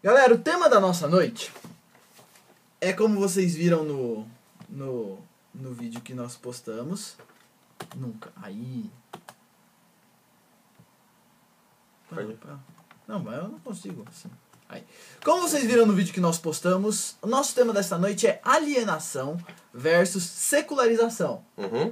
Galera, o tema da nossa noite é como vocês viram no vídeo que nós postamos. Nunca. Aí. Não, mas eu não consigo assim. Aí. Como vocês viram no vídeo que nós postamos, o nosso tema desta noite é alienação versus secularização.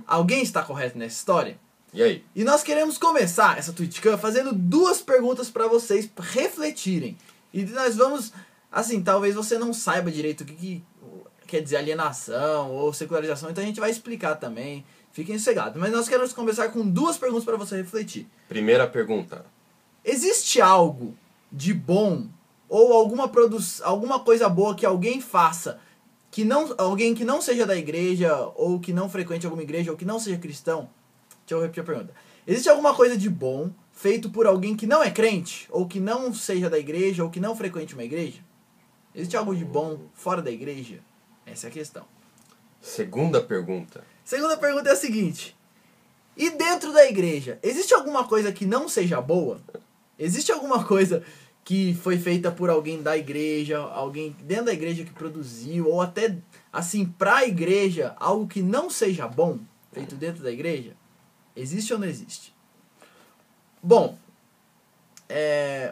Alguém está correto nessa história? E aí? E nós queremos começar essa TwitchCam fazendo duas perguntas para vocês refletirem. E nós vamos, assim, talvez você não saiba direito o que quer dizer alienação ou secularização, então a gente vai explicar também. Fiquem sossegados. Mas nós queremos começar com duas perguntas para você refletir. Primeira pergunta. Existe algo de bom ou alguma coisa boa que alguém faça, alguém que não seja da igreja, ou que não frequente alguma igreja, ou que não seja cristão? Deixa eu repetir a pergunta. Existe alguma coisa de bom feito por alguém que não é crente, ou que não seja da igreja, ou que não frequente uma igreja? Existe algo de bom fora da igreja? Essa é a questão. Segunda pergunta. Segunda pergunta é a seguinte. E dentro da igreja, existe alguma coisa que não seja boa? Existe alguma coisa que foi feita por alguém da igreja, alguém dentro da igreja que produziu, ou até, assim, pra igreja, algo que não seja bom, feito dentro da igreja? Existe ou não existe? Bom,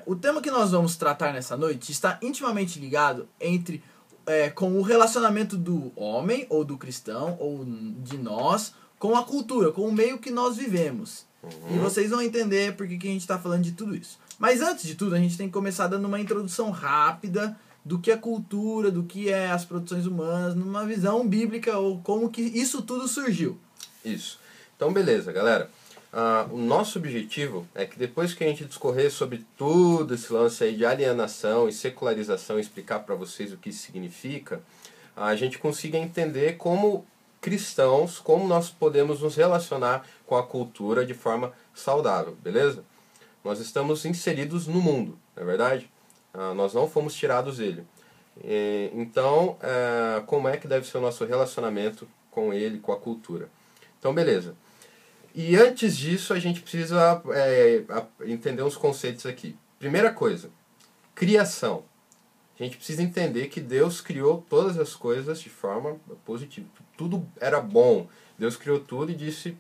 o tema que nós vamos tratar nessa noite está intimamente ligado com o relacionamento do homem, ou do cristão, ou de nós, com a cultura, com o meio que nós vivemos. E vocês vão entender por que a gente está falando de tudo isso. Mas antes de tudo, a gente tem que começar dando uma introdução rápida do que é cultura, do que é as produções humanas, numa visão bíblica, ou como que isso tudo surgiu. Isso. Então, beleza, galera. O nosso objetivo é que depois que a gente discorrer sobre tudo esse lance aí de alienação e secularização, explicar para vocês o que isso significa, a gente consiga entender como cristãos, como nós podemos nos relacionar com a cultura de forma saudável, beleza? Nós estamos inseridos no mundo, não é verdade? Nós não fomos tirados dele. Então, como é que deve ser o nosso relacionamento com ele, com a cultura? Então, beleza. E antes disso, a gente precisa entender uns conceitos aqui. Primeira coisa, criação. A gente precisa entender que Deus criou todas as coisas de forma positiva. Tudo era bom. Deus criou tudo e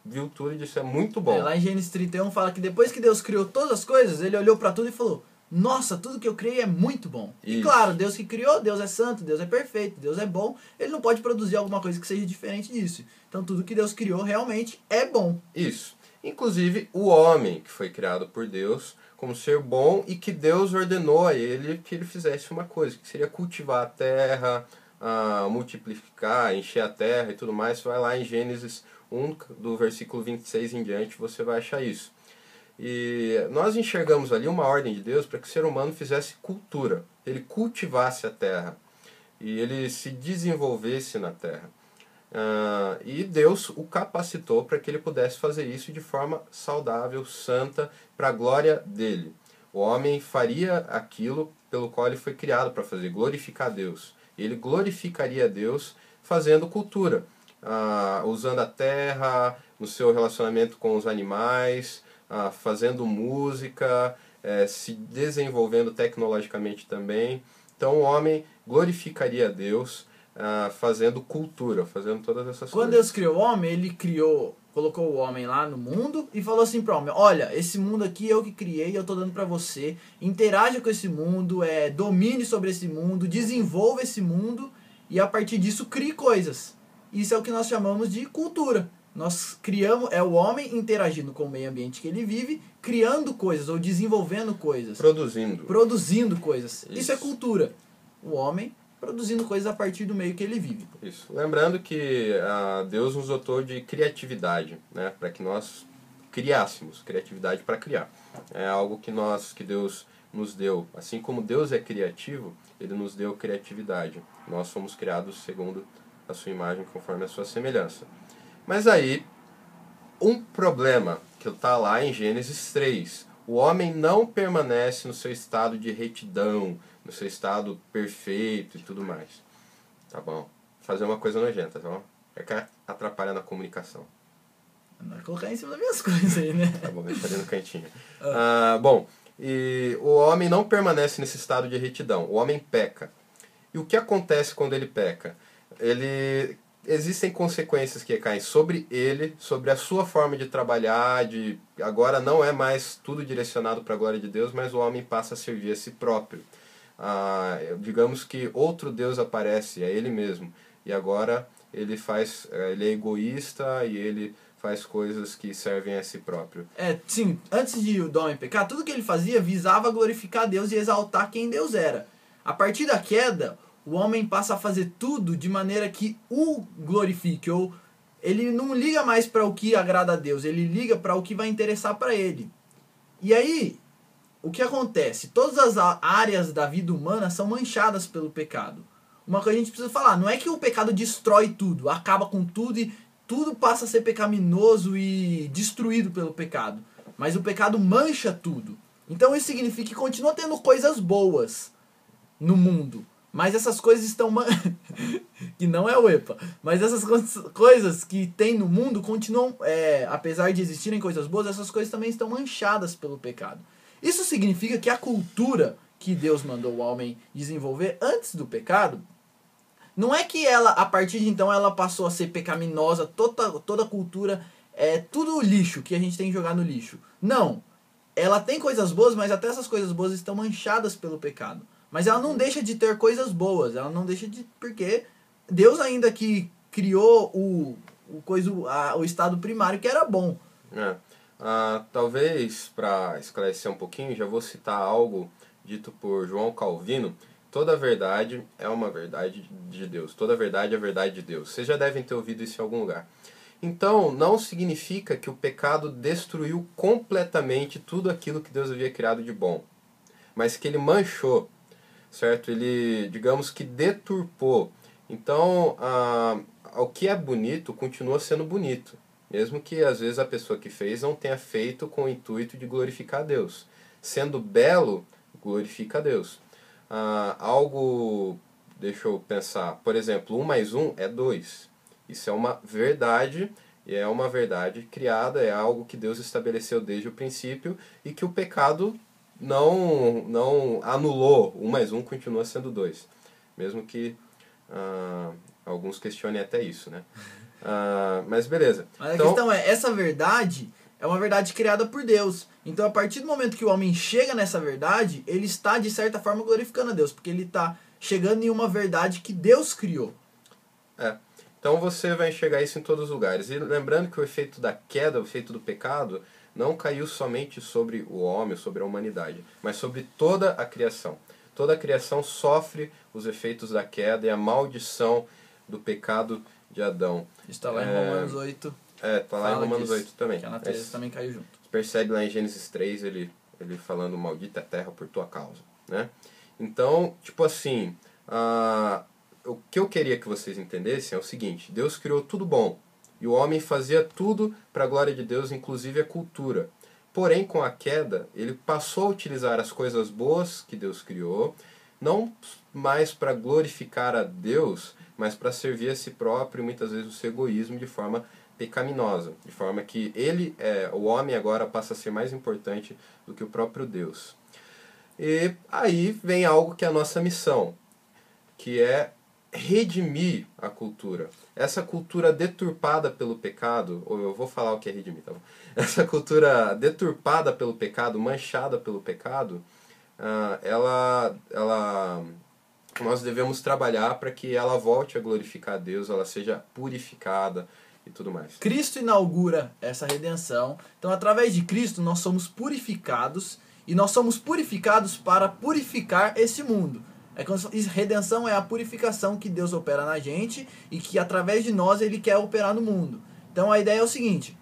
viu tudo e disse, é muito bom. Lá em Gênesis 31 fala que depois que Deus criou todas as coisas, ele olhou para tudo e falou, nossa, tudo que eu criei é muito bom. Isso. E claro, Deus que criou, Deus é santo, Deus é perfeito, Deus é bom. Ele não pode produzir alguma coisa que seja diferente disso. Então tudo que Deus criou realmente é bom. Isso. Inclusive o homem que foi criado por Deus como ser bom e que Deus ordenou a ele que ele fizesse uma coisa, que seria cultivar a terra, multiplicar, encher a terra e tudo mais. Você vai lá em Gênesis 1, do versículo 26 em diante, você vai achar isso. E nós enxergamos ali uma ordem de Deus para que o ser humano fizesse cultura, ele cultivasse a terra e ele se desenvolvesse na terra. E Deus o capacitou para que ele pudesse fazer isso de forma saudável, santa, para a glória dele. O homem faria aquilo pelo qual ele foi criado para fazer, glorificar a Deus. Ele glorificaria a Deus fazendo cultura, usando a terra, no seu relacionamento com os animais, fazendo música, se desenvolvendo tecnologicamente também. Então o homem glorificaria a Deus fazendo cultura, fazendo todas essas coisas. Quando Deus criou o homem, ele colocou o homem lá no mundo e falou assim para o homem, olha, esse mundo aqui eu que criei, eu estou dando para você, interaja com esse mundo, domine sobre esse mundo, desenvolva esse mundo e a partir disso crie coisas. Isso é o que nós chamamos de cultura. Nós criamos, o homem interagindo com o meio ambiente que ele vive, criando coisas ou desenvolvendo coisas. Produzindo coisas. Isso é cultura. O homem produzindo coisas a partir do meio que ele vive. Isso. Lembrando que Deus nos dotou de criatividade, né, para que nós criássemos, criatividade para criar. É algo que Deus nos deu. Assim como Deus é criativo, ele nos deu criatividade. Nós fomos criados segundo a sua imagem, conforme a sua semelhança. Mas aí, um problema que está lá em Gênesis 3. O homem não permanece no seu estado de retidão, no seu estado perfeito e tudo mais. Tá bom? Fazer uma coisa nojenta, tá bom? É que atrapalha na comunicação. Não vai colocar em cima das minhas coisas aí, né? Tá bom, deixa ali no cantinho. Bom, E o homem não permanece nesse estado de retidão. O homem peca. E o que acontece quando ele peca? Existem consequências que caem sobre ele, sobre a sua forma de trabalhar, agora não é mais tudo direcionado para a glória de Deus, mas o homem passa a servir a si próprio. Digamos que outro Deus aparece, é ele mesmo, e agora ele é egoísta e ele faz coisas que servem a si próprio. Sim, antes do homem pecar, tudo que ele fazia visava glorificar Deus e exaltar quem Deus era. A partir da queda, o homem passa a fazer tudo de maneira que o glorifique, ou ele não liga mais para o que agrada a Deus, ele liga para o que vai interessar para ele. E aí, o que acontece? Todas as áreas da vida humana são manchadas pelo pecado. Uma coisa que a gente precisa falar, não é que o pecado destrói tudo, acaba com tudo e tudo passa a ser pecaminoso e destruído pelo pecado. Mas o pecado mancha tudo. Então isso significa que continua tendo coisas boas no mundo. Mas essas coisas estão... que não é o EPA. Mas essas coisas que tem no mundo continuam... apesar de existirem coisas boas, essas coisas também estão manchadas pelo pecado. Isso significa que a cultura que Deus mandou o homem desenvolver antes do pecado... Não é que ela, a partir de então, ela passou a ser pecaminosa. Toda cultura é tudo lixo que a gente tem que jogar no lixo. Não. Ela tem coisas boas, mas até essas coisas boas estão manchadas pelo pecado. Mas ela não deixa de ter coisas boas. Ela não deixa de... Porque Deus ainda que criou o estado primário que era bom. Talvez, para esclarecer um pouquinho, já vou citar algo dito por João Calvino. Toda verdade é uma verdade de Deus. Toda verdade é a verdade de Deus. Vocês já devem ter ouvido isso em algum lugar. Então, não significa que o pecado destruiu completamente tudo aquilo que Deus havia criado de bom. Mas que ele manchou. Certo? Ele, digamos que deturpou. Então, o que é bonito continua sendo bonito. Mesmo que às vezes a pessoa que fez não tenha feito com o intuito de glorificar a Deus. Sendo belo, glorifica a Deus. Deixa eu pensar, por exemplo, 1 mais 1 é 2. Isso é uma verdade, e é uma verdade criada, é algo que Deus estabeleceu desde o princípio e que o pecado não anulou. 1 mais 1 continua sendo 2. Mesmo que alguns questionem até isso, né? Mas beleza. Mas a questão é, essa verdade é uma verdade criada por Deus. Então, a partir do momento que o homem chega nessa verdade, ele está, de certa forma, glorificando a Deus. Porque ele está chegando em uma verdade que Deus criou. Então, você vai enxergar isso em todos os lugares. E lembrando que o efeito da queda, o efeito do pecado, não caiu somente sobre o homem, sobre a humanidade, mas sobre toda a criação. Toda a criação sofre os efeitos da queda e a maldição do pecado de Adão. Está lá em Romanos 8. Está lá em Romanos 8 também. Que a natureza também caiu junto. Percebe lá em Gênesis 3 ele falando maldita terra por tua causa, né? Então, tipo assim, o que eu queria que vocês entendessem é o seguinte: Deus criou tudo bom e o homem fazia tudo para a glória de Deus, inclusive a cultura. Porém, com a queda, ele passou a utilizar as coisas boas que Deus criou, não mais para glorificar a Deus, mas para servir a si próprio e muitas vezes o seu egoísmo de forma pecaminosa, de forma que o homem agora passa a ser mais importante do que o próprio Deus. E aí vem algo que é a nossa missão, que é redimir a cultura. Essa cultura deturpada pelo pecado, ou eu vou falar o que é redimir, tá bom? Essa cultura deturpada pelo pecado, manchada pelo pecado, nós devemos trabalhar para que ela volte a glorificar a Deus, ela seja purificada, e tudo mais. Cristo inaugura essa redenção. Então, através de Cristo, nós somos purificados. E nós somos purificados para purificar esse mundo. Redenção é a purificação que Deus opera na gente e que, através de nós, Ele quer operar no mundo. Então, a ideia é o seguinte: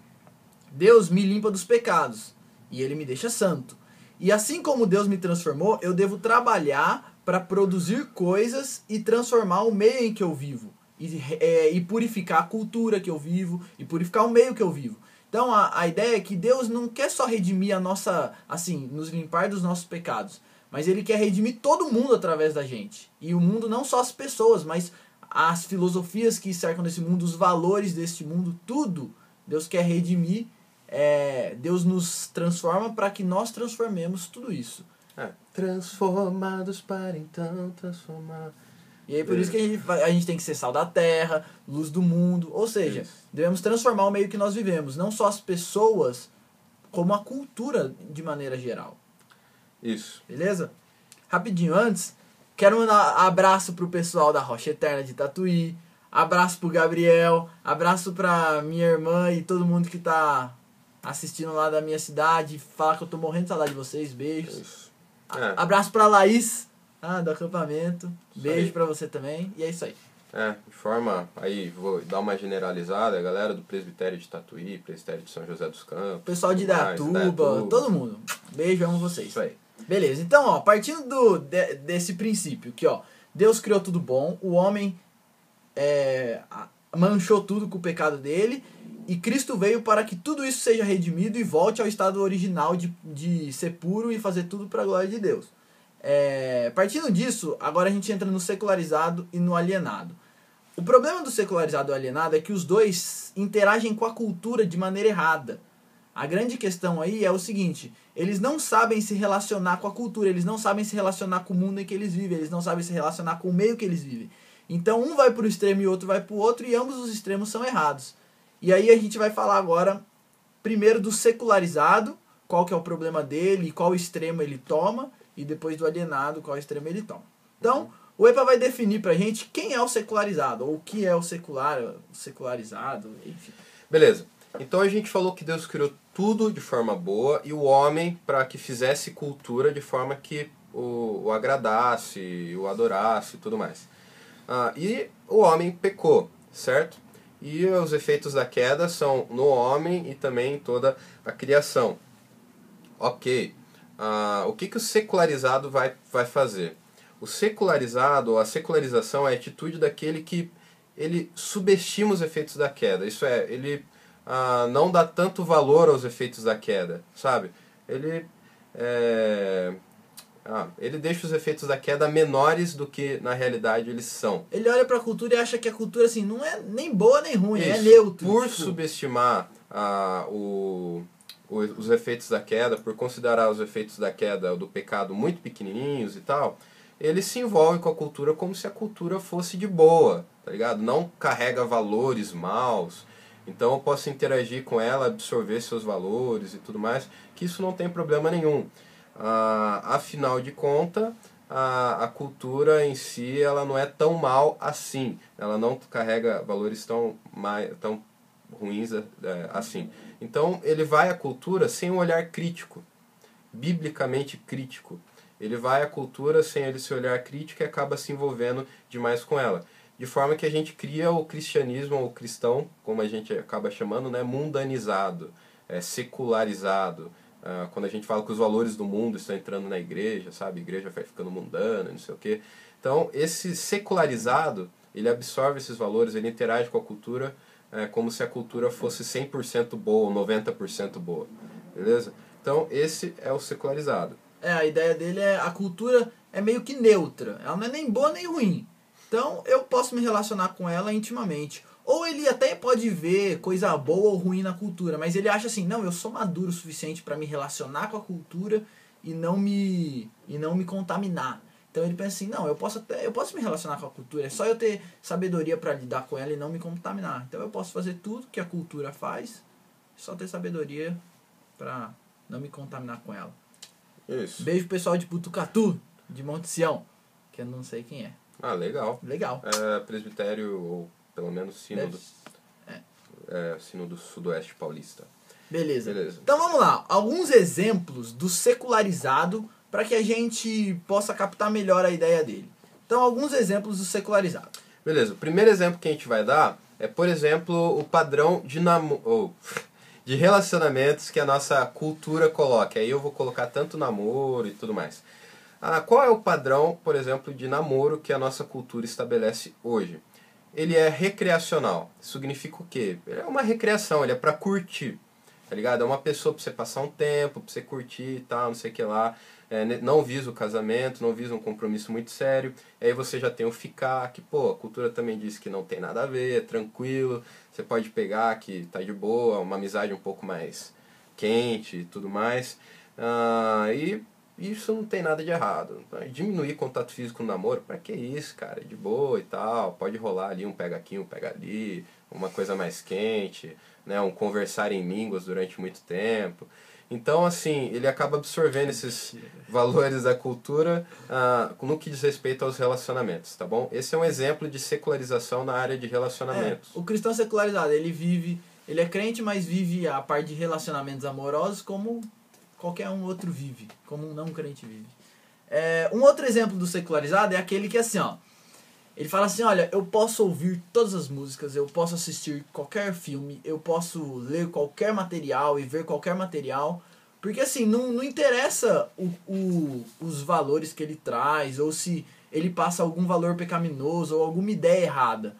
Deus me limpa dos pecados e Ele me deixa santo. E assim como Deus me transformou, eu devo trabalhar para produzir coisas e transformar o meio em que eu vivo. E purificar a cultura que eu vivo, e purificar o meio que eu vivo. Então a ideia é que Deus não quer só redimir nos limpar dos nossos pecados, mas Ele quer redimir todo mundo através da gente. E o mundo não só as pessoas, mas as filosofias que cercam desse mundo, os valores deste mundo, tudo Deus quer redimir Deus nos transforma para que nós transformemos tudo isso. Transformados para então transformar. E aí por isso que a gente tem que ser sal da terra, luz do mundo. Ou seja, devemos transformar o meio que nós vivemos. Não só as pessoas, como a cultura de maneira geral. Isso. Beleza? Rapidinho antes, quero mandar abraço pro pessoal da Rocha Eterna de Tatuí. Abraço pro Gabriel. Abraço pra minha irmã e todo mundo que tá assistindo lá da minha cidade. Falar que eu tô morrendo de saudade de vocês. Beijos. Isso. Abraço pra Laís, do acampamento. Beijo aí. pra você também. E é isso aí. De forma, aí vou dar uma generalizada, a galera do Presbitério de Tatuí, Presbitério de São José dos Campos. Pessoal de Indaiatuba, todo mundo. Beijo, amo vocês. Isso aí. Beleza, então, ó, partindo desse princípio, que ó, Deus criou tudo bom, o homem manchou tudo com o pecado dele, e Cristo veio para que tudo isso seja redimido e volte ao estado original de ser puro e fazer tudo para a glória de Deus. Partindo disso, agora a gente entra no secularizado e no alienado. O problema do secularizado e do alienado é que os dois interagem com a cultura de maneira errada. A grande questão aí é o seguinte: eles não sabem se relacionar com a cultura, eles não sabem se relacionar com o mundo em que eles vivem, eles não sabem se relacionar com o meio que eles vivem. Então um vai para o extremo e o outro vai para o outro, e ambos os extremos são errados. E aí a gente vai falar agora, primeiro do secularizado, qual que é o problema dele, qual extremo ele toma, e depois do alienado, qual extremo ele toma. Então, o EPA vai definir pra gente quem é o secularizado, ou o que é o secularizado, enfim. Beleza. Então a gente falou que Deus criou tudo de forma boa e o homem para que fizesse cultura de forma que o agradasse, o adorasse e tudo mais. E o homem pecou, certo? E os efeitos da queda são no homem e também em toda a criação. Ok. O que o secularizado vai fazer? O secularizado, ou a secularização, é a atitude daquele que ele subestima os efeitos da queda. Isso é, ele não dá tanto valor aos efeitos da queda, sabe? Ele deixa os efeitos da queda menores do que na realidade eles são. Ele olha pra cultura e acha que a cultura assim não é nem boa nem ruim, Isso. é neutro. Por subestimar os efeitos da queda, por considerar os efeitos da queda do pecado muito pequenininhos e tal, ele se envolve com a cultura como se a cultura fosse de boa, tá ligado? Não carrega valores maus. Então eu posso interagir com ela, absorver seus valores e tudo mais, que isso não tem problema nenhum. Afinal de contas, a cultura em si ela não é tão mal assim. Ela não carrega valores tão ruins assim. Então ele vai à cultura sem um olhar crítico, biblicamente crítico. Ele vai à cultura sem esse olhar crítico e acaba se envolvendo demais com ela. De forma que a gente cria o cristianismo, ou o cristão, como a gente acaba chamando, né, mundanizado, secularizado. Quando a gente fala que os valores do mundo estão entrando na igreja, sabe? A igreja vai ficando mundana, não sei o quê. Então, esse secularizado, ele absorve esses valores, ele interage com a cultura como se a cultura fosse 100% boa ou 90% boa. Beleza? Então, esse é o secularizado. A ideia dele a cultura é meio que neutra. Ela não é nem boa nem ruim. Então, eu posso me relacionar com ela intimamente. Ou ele até pode ver coisa boa ou ruim na cultura, mas ele acha assim, não, eu sou maduro o suficiente para me relacionar com a cultura e não me contaminar. Então ele pensa assim, não, eu posso me relacionar com a cultura, é só eu ter sabedoria para lidar com ela e não me contaminar. Então eu posso fazer tudo que a cultura faz, só ter sabedoria para não me contaminar com ela. Isso. Beijo pessoal de Butucatu, de Monte Sião, que eu não sei quem é. Legal. Legal. Presbitério, ou pelo menos sínodo. Sínodo Sudoeste Paulista. Beleza. Então vamos lá. Alguns exemplos do secularizado para que a gente possa captar melhor a ideia dele. Então, alguns exemplos do secularizado. Beleza. O primeiro exemplo que a gente vai dar é, por exemplo, o padrão de relacionamentos que a nossa cultura coloca. Aí eu vou colocar tanto namoro e tudo mais. Qual é o padrão, por exemplo, de namoro que a nossa cultura estabelece hoje? Ele é recreacional. Significa o quê? Ele é uma recreação, ele é pra curtir, tá ligado? É uma pessoa pra você passar um tempo, pra você curtir e tal, não sei o que lá. Não visa o casamento, não visa um compromisso muito sério. E aí você já tem o ficar, que pô, a cultura também diz que não tem nada a ver, é tranquilo. Você pode pegar que tá de boa, uma amizade um pouco mais quente e tudo mais. E isso não tem nada de errado. Diminuir contato físico no namoro, pra que isso, cara? De boa e tal, pode rolar ali um pega aqui, um pega ali, uma coisa mais quente, né? Um conversar em línguas durante muito tempo. Então, assim, ele acaba absorvendo esses valores da cultura no que diz respeito aos relacionamentos, tá bom? Esse é um exemplo de secularização na área de relacionamentos. O cristão secularizado, ele é crente, mas vive a parte de relacionamentos amorosos como qualquer um outro vive, como um não crente vive. Um outro exemplo do secularizado é aquele que assim, ó, ele fala assim, olha, eu posso ouvir todas as músicas, eu posso assistir qualquer filme, eu posso ler qualquer material e ver qualquer material, porque assim, não interessa os valores que ele traz, ou se ele passa algum valor pecaminoso ou alguma ideia errada.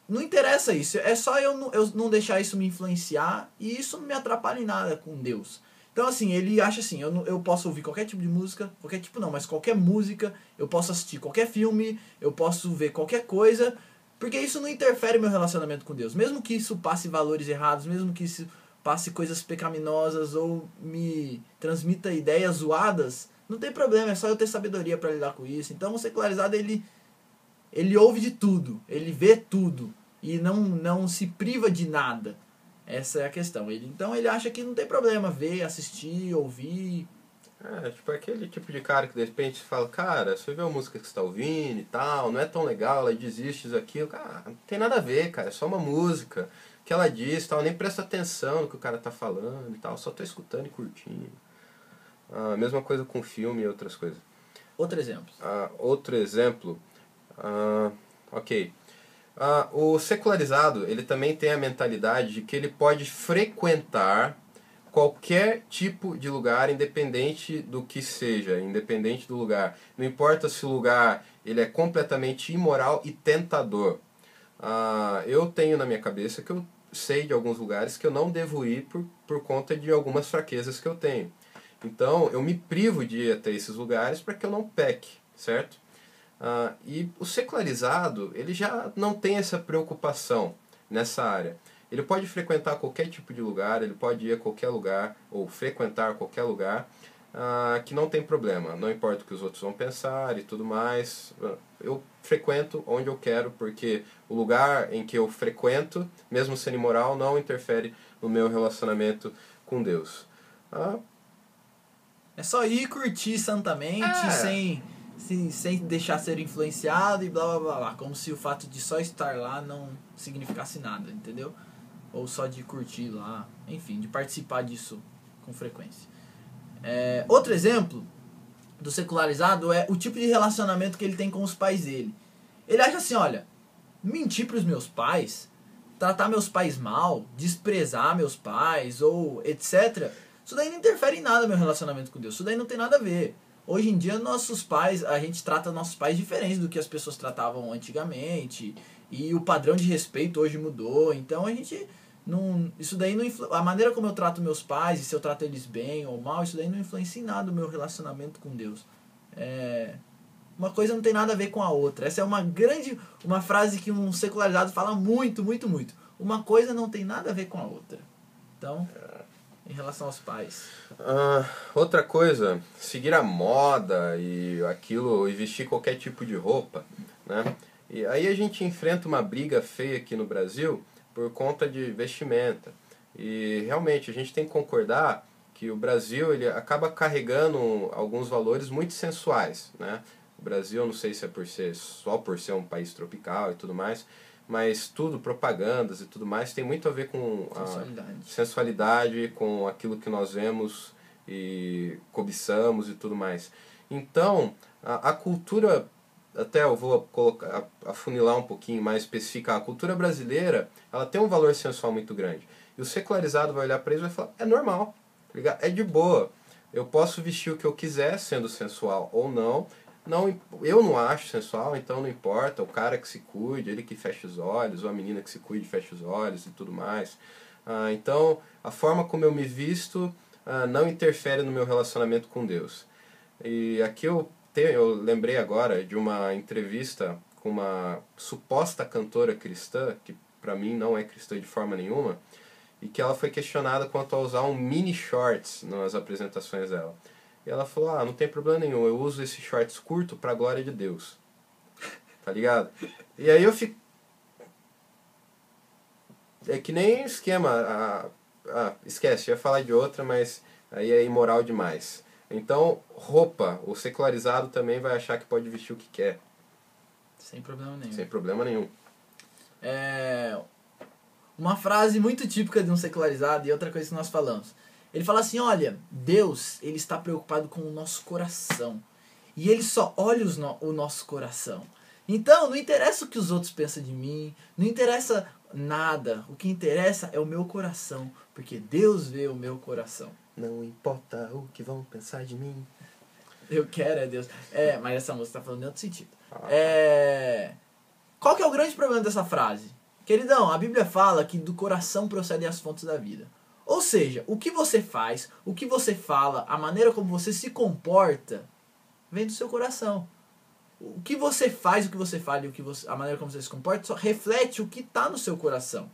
Não interessa isso, é só eu não deixar isso me influenciar e isso não me atrapalha em nada com Deus. Então assim, ele acha assim, eu posso ouvir qualquer tipo de música, qualquer tipo não, mas qualquer música, eu posso assistir qualquer filme, eu posso ver qualquer coisa, porque isso não interfere no meu relacionamento com Deus. Mesmo que isso passe valores errados, mesmo que isso passe coisas pecaminosas ou me transmita ideias zoadas, não tem problema, é só eu ter sabedoria para lidar com isso. Então o secularizado, ele ouve de tudo, ele vê tudo e não se priva de nada. Essa é a questão. Então ele acha que não tem problema ver, assistir, ouvir. Tipo aquele tipo de cara que de repente fala, cara, você vê a música que você tá ouvindo e tal, não é tão legal, ela diz isso, diz aquilo. Cara, não tem nada a ver, cara, é só uma música que ela diz, tal, nem presta atenção no que o cara tá falando e tal, só tô escutando e curtindo. Mesma coisa com filme e outras coisas. Outro exemplo. Outro exemplo, ok. O secularizado, ele também tem a mentalidade de que ele pode frequentar qualquer tipo de lugar, independente do que seja, independente do lugar. Não importa se o lugar ele é completamente imoral e tentador. Eu tenho na minha cabeça que eu sei de alguns lugares que eu não devo ir por conta de algumas fraquezas que eu tenho. Então, eu me privo de ir até esses lugares para que eu não peque, certo? E o secularizado, ele já não tem essa preocupação nessa área. Ele pode frequentar qualquer tipo de lugar, ele pode ir a qualquer lugar, ou frequentar qualquer lugar, que não tem problema. Não importa o que os outros vão pensar e tudo mais. Eu frequento onde eu quero, porque o lugar em que eu frequento, mesmo sendo imoral, não interfere no meu relacionamento com Deus. É só ir curtir santamente, sem deixar ser influenciado e blá blá blá blá. Como se o fato de só estar lá não significasse nada, entendeu? Ou só de curtir lá, enfim, de participar disso com frequência. Outro exemplo do secularizado é o tipo de relacionamento que ele tem com os pais dele. Ele acha assim, olha, mentir para os meus pais, tratar meus pais mal, desprezar meus pais ou etc. Isso daí não interfere em nada no meu relacionamento com Deus. Isso daí não tem nada a ver. Hoje em dia, nossos pais, a gente trata nossos pais diferente do que as pessoas tratavam antigamente. E o padrão de respeito hoje mudou. Então a gente não. Isso daí não a maneira como eu trato meus pais, e se eu trato eles bem ou mal, isso daí não influencia em nada o meu relacionamento com Deus. Uma coisa não tem nada a ver com a outra. Essa é uma frase que um secularizado fala muito, muito, muito. Uma coisa não tem nada a ver com a outra. Então, em relação aos pais. Outra coisa, seguir a moda e aquilo, e vestir qualquer tipo de roupa, né? E aí a gente enfrenta uma briga feia aqui no Brasil por conta de vestimenta. E realmente a gente tem que concordar que o Brasil ele acaba carregando alguns valores muito sensuais, né? O Brasil, eu não sei se é só por ser um país tropical e tudo mais, mas tudo, propagandas e tudo mais, tem muito a ver com a sensualidade, com aquilo que nós vemos e cobiçamos e tudo mais. Então, a cultura, até eu vou afunilar um pouquinho mais, especificar, a cultura brasileira, ela tem um valor sensual muito grande. E o secularizado vai olhar para isso e vai falar, é normal, tá ligado? É de boa. Eu posso vestir o que eu quiser, sendo sensual ou não. Eu não acho sensual, então não importa. O cara que se cuide, ele que fecha os olhos, ou a menina que se cuide, fecha os olhos e tudo mais. Então, a forma como eu me visto não interfere no meu relacionamento com Deus. E aqui eu lembrei agora de uma entrevista com uma suposta cantora cristã, que para mim não é cristã de forma nenhuma, e que ela foi questionada quanto a usar um mini shorts nas apresentações dela. E ela falou, não tem problema nenhum, eu uso esse shorts curto pra glória de Deus. Tá ligado? E aí eu fico... É que nem esquema, esquece, eu ia falar de outra, mas aí é imoral demais. Então, roupa, o secularizado também vai achar que pode vestir o que quer. Sem problema nenhum. Sem problema nenhum. Uma frase muito típica de um secularizado e outra coisa que nós falamos. Ele fala assim, olha, Deus, ele está preocupado com o nosso coração. E ele só olha o nosso coração. Então, não interessa o que os outros pensam de mim, não interessa nada. O que interessa é o meu coração, porque Deus vê o meu coração. Não importa o que vão pensar de mim. Eu quero é Deus. Mas essa música está falando em outro sentido. Qual que é o grande problema dessa frase? Queridão, a Bíblia fala que do coração procedem as fontes da vida. Ou seja, o que você faz, o que você fala, a maneira como você se comporta, vem do seu coração. O que você faz, o que você fala e a maneira como você se comporta só reflete o que está no seu coração.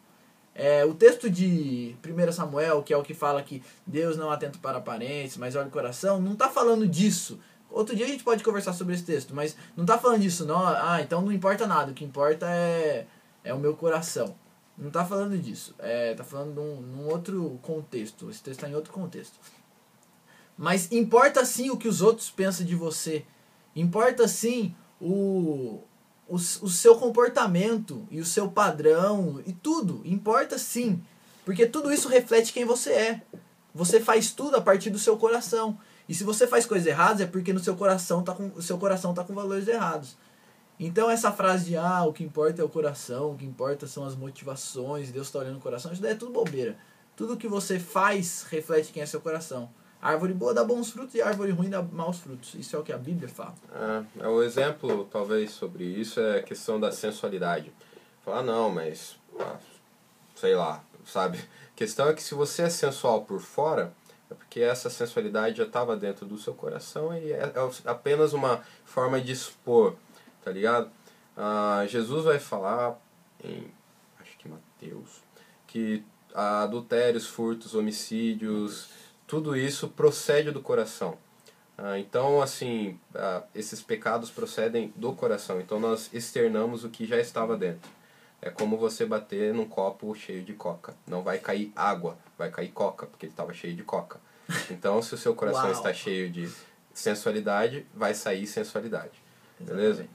O texto de 1 Samuel, que é o que fala que Deus não atenta para aparências, mas olha o coração, não está falando disso. Outro dia a gente pode conversar sobre esse texto, mas não está falando disso, não. Então não importa nada, o que importa é o meu coração. Não está falando disso. Está falando num outro contexto. Esse texto está em outro contexto. Mas importa sim o que os outros pensam de você. Importa sim o seu comportamento e o seu padrão e tudo. Importa sim. Porque tudo isso reflete quem você é. Você faz tudo a partir do seu coração. E se você faz coisas erradas é porque no seu coração o seu coração está com valores errados. Então essa frase de o que importa é o coração, o que importa são as motivações, Deus está olhando o coração, isso daí é tudo bobeira. Tudo que você faz reflete quem é seu coração. A árvore boa dá bons frutos e a árvore ruim dá maus frutos. Isso é o que a Bíblia fala. O exemplo, talvez, sobre isso é a questão da sensualidade. Falar, não, mas, sei lá, sabe? A questão é que se você é sensual por fora, é porque essa sensualidade já estava dentro do seu coração e é apenas uma forma de expor, tá ligado? Jesus vai falar em, acho que Mateus, que adultérios, furtos, homicídios, tudo isso procede do coração. Então, assim, esses pecados procedem do coração. Então, nós externamos o que já estava dentro. É como você bater num copo cheio de coca. Não vai cair água, vai cair coca, porque ele estava cheio de coca. Então, se o seu coração está cheio de sensualidade, vai sair sensualidade. Beleza?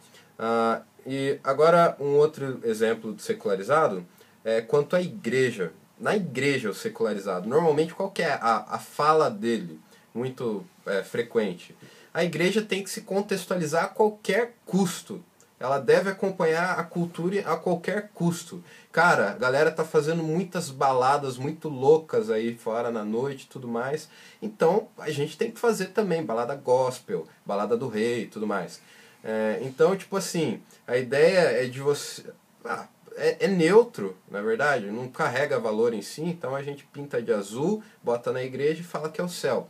E agora, um outro exemplo do secularizado é quanto à igreja. Na igreja, o secularizado, normalmente qual que é a fala dele? Muito frequente. A igreja tem que se contextualizar a qualquer custo. Ela deve acompanhar a cultura a qualquer custo. Cara, a galera tá fazendo muitas baladas muito loucas aí fora na noite e tudo mais. Então, a gente tem que fazer também balada gospel, balada do rei e tudo mais. Então, tipo assim, a ideia é de você... É neutro, na verdade, não carrega valor em si, então a gente pinta de azul, bota na igreja e fala que é o céu.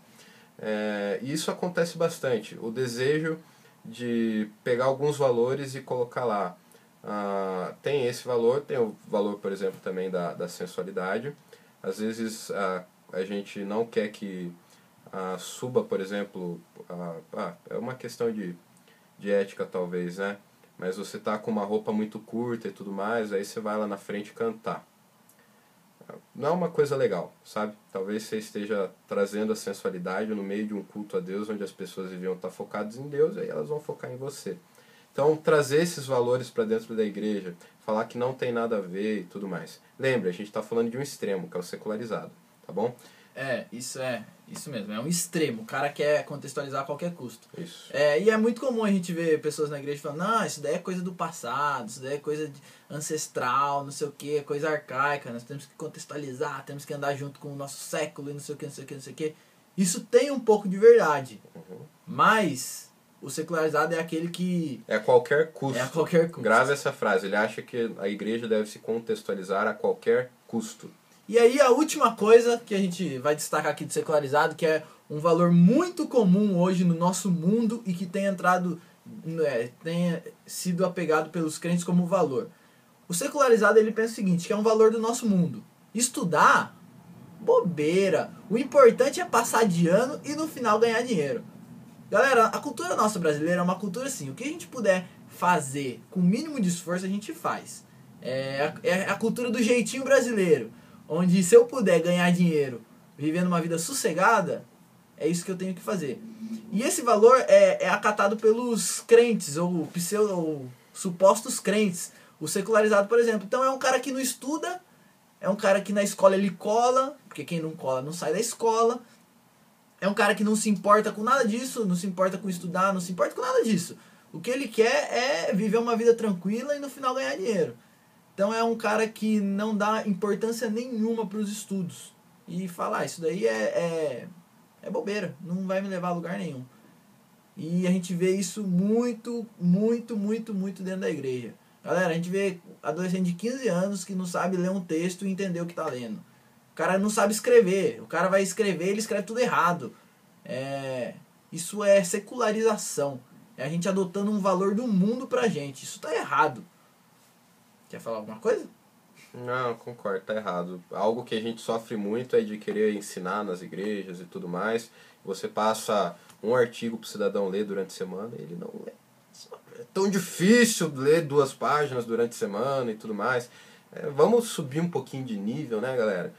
E isso acontece bastante, o desejo de pegar alguns valores e colocar lá. Tem esse valor, tem o valor, por exemplo, também da sensualidade. Às vezes a gente não quer que suba, por exemplo, é uma questão de ética talvez, né? Mas você tá com uma roupa muito curta e tudo mais, aí você vai lá na frente cantar. Não é uma coisa legal, sabe? Talvez você esteja trazendo a sensualidade no meio de um culto a Deus, onde as pessoas deviam estar focadas em Deus, e aí elas vão focar em você. Então, trazer esses valores para dentro da igreja, falar que não tem nada a ver e tudo mais. Lembre, a gente está falando de um extremo, que é o secularizado, tá bom? Isso mesmo, é um extremo. O cara quer contextualizar a qualquer custo. Isso. E é muito comum a gente ver pessoas na igreja falando, isso daí é coisa do passado, isso daí é coisa ancestral, não sei o que, é coisa arcaica, nós temos que contextualizar, temos que andar junto com o nosso século e não sei o que, não sei o que, não sei o que. Isso tem um pouco de verdade, mas o secularizado é aquele que... É a qualquer custo. É a qualquer custo. Grave essa frase, ele acha que a igreja deve se contextualizar a qualquer custo. E aí a última coisa que a gente vai destacar aqui do secularizado, que é um valor muito comum hoje no nosso mundo e que tem tem sido apegado pelos crentes como valor. O secularizado ele pensa o seguinte, que é um valor do nosso mundo. Estudar Bobeira. O importante é passar de ano e no final ganhar dinheiro. Galera, a cultura nossa brasileira é uma cultura assim, o que a gente puder fazer com o mínimo de esforço a gente faz. É a cultura do jeitinho brasileiro, onde se eu puder ganhar dinheiro vivendo uma vida sossegada, é isso que eu tenho que fazer. E esse valor é acatado pelos crentes, ou ou supostos crentes. O secularizado, por exemplo. Então é um cara que não estuda, é um cara que na escola ele cola, porque quem não cola não sai da escola. É um cara que não se importa com nada disso, não se importa com estudar, não se importa com nada disso. O que ele quer é viver uma vida tranquila e no final ganhar dinheiro. Então é um cara que não dá importância nenhuma para os estudos. E falar, isso daí é bobeira, não vai me levar a lugar nenhum. E a gente vê isso muito, muito, muito, muito dentro da igreja. Galera, a gente vê adolescente de 15 anos que não sabe ler um texto e entender o que está lendo. O cara não sabe escrever. O cara vai escrever, ele escreve tudo errado. Isso é secularização. É a gente adotando um valor do mundo pra gente. Isso tá errado. Quer falar alguma coisa? Não, concordo, tá errado. Algo que a gente sofre muito é de querer ensinar nas igrejas e tudo mais. Você passa um artigo pro cidadão ler durante a semana, ele não lê. É tão difícil ler 2 páginas durante a semana e tudo mais. Vamos subir um pouquinho de nível, né, galera?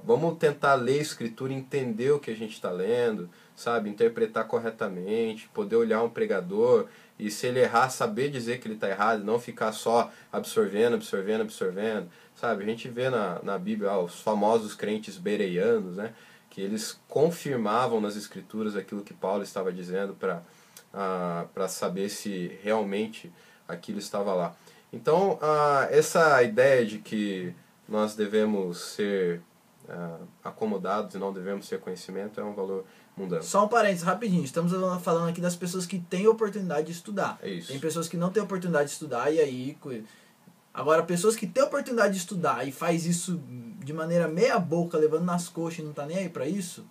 Vamos tentar ler a escritura e entender o que a gente está lendo, sabe? Interpretar corretamente, poder olhar um pregador e, se ele errar, saber dizer que ele está errado, não ficar só absorvendo, sabe? A gente vê na Bíblia os famosos crentes bereanos, né? Que eles confirmavam nas escrituras aquilo que Paulo estava dizendo para saber se realmente aquilo estava lá. Então, essa ideia de que nós devemos ser acomodados e não devemos ter conhecimento é um valor mundano. Só um parênteses, rapidinho. Estamos falando aqui das pessoas que têm oportunidade de estudar. É isso. Tem pessoas que não têm oportunidade de estudar e aí... Agora, pessoas que têm oportunidade de estudar e faz isso de maneira meia boca, levando nas coxas e não tá nem aí pra isso,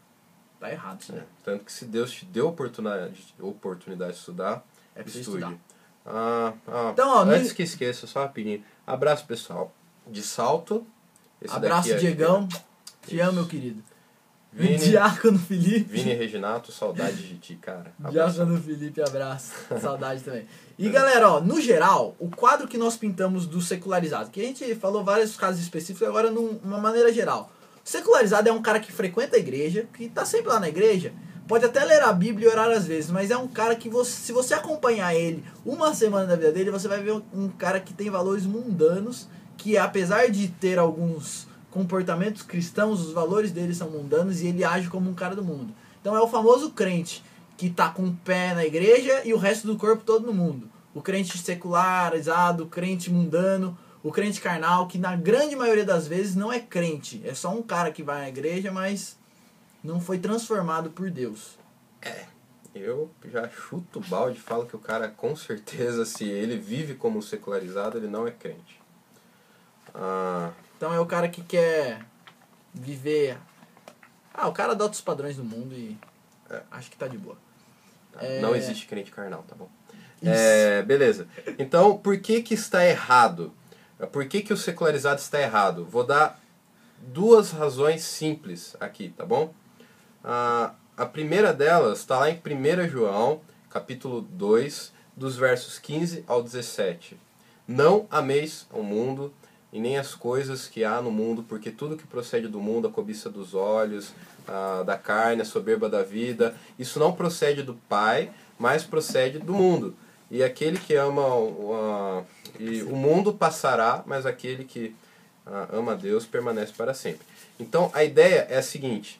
tá errado isso, né? Tanto que se Deus te deu oportunidade de estudar, É pra você estude. estudar. Então, antes que esqueça, só rapidinho. Abraço, pessoal. De Salto. Esse abraço, daqui Diegão. Te amo, meu querido. Vini, Diácono Felipe. Vini e Reginato, saudade de ti, cara. Diácono Felipe, abraço. Saudade também. E galera, ó, no geral, o quadro que nós pintamos do secularizado, que a gente falou vários casos específicos, agora numa maneira geral. O secularizado é um cara que frequenta a igreja, que tá sempre lá na igreja, pode até ler a Bíblia e orar às vezes, mas é um cara que, se você acompanhar ele uma semana da vida dele, você vai ver um cara que tem valores mundanos, que apesar de ter alguns comportamentos cristãos, os valores dele são mundanos e ele age como um cara do mundo. Então é o famoso crente que tá com o pé na igreja e o resto do corpo todo no mundo. O crente secularizado, o crente mundano, o crente carnal, que na grande maioria das vezes não é crente. É só um cara que vai na igreja, mas não foi transformado por Deus. Eu já chuto o balde e falo que o cara, com certeza, se ele vive como secularizado, ele não é crente. Então é o cara que quer viver... o cara adota os padrões do mundo e acho que tá de boa. Não existe crente carnal, tá bom? Isso. Beleza. Então, por que está errado? Por que o secularizado está errado? Vou dar 2 razões simples aqui, tá bom? A primeira delas está lá em 1 João, capítulo 2, dos versos 15 ao 17. Não ameis o mundo e nem as coisas que há no mundo, porque tudo que procede do mundo, a cobiça dos olhos, da carne, a soberba da vida, isso não procede do Pai, mas procede do mundo. E aquele que ama e o mundo passará, mas aquele que ama a Deus permanece para sempre. Então a ideia é a seguinte: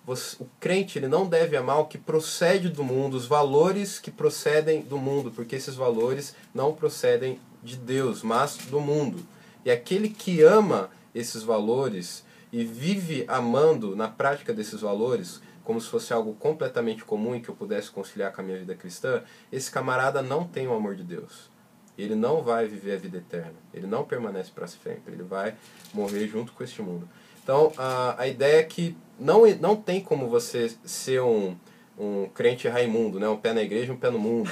o crente ele não deve amar o que procede do mundo, os valores que procedem do mundo, porque esses valores não procedem de Deus, mas do mundo. E aquele que ama esses valores e vive amando na prática desses valores, como se fosse algo completamente comum e que eu pudesse conciliar com a minha vida cristã, esse camarada não tem o amor de Deus. Ele não vai viver a vida eterna. Ele não permanece para sempre. Ele vai morrer junto com este mundo. Então, a ideia é que não tem como você ser um crente Raimundo, né? Um pé na igreja e um pé no mundo.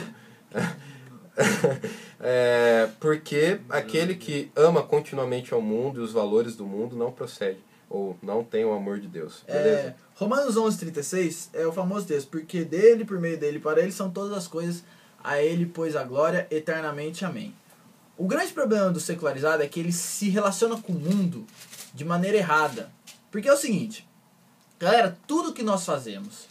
Porque aquele que ama continuamente ao mundo e os valores do mundo não procede ou não tem o amor de Deus. Beleza? Romanos 11:36 é o famoso texto, porque dele, por meio dele, para ele são todas as coisas, a ele pois a glória eternamente, amém. O grande problema do secularizado é que ele se relaciona com o mundo de maneira errada. Porque é o seguinte, galera, tudo que nós fazemos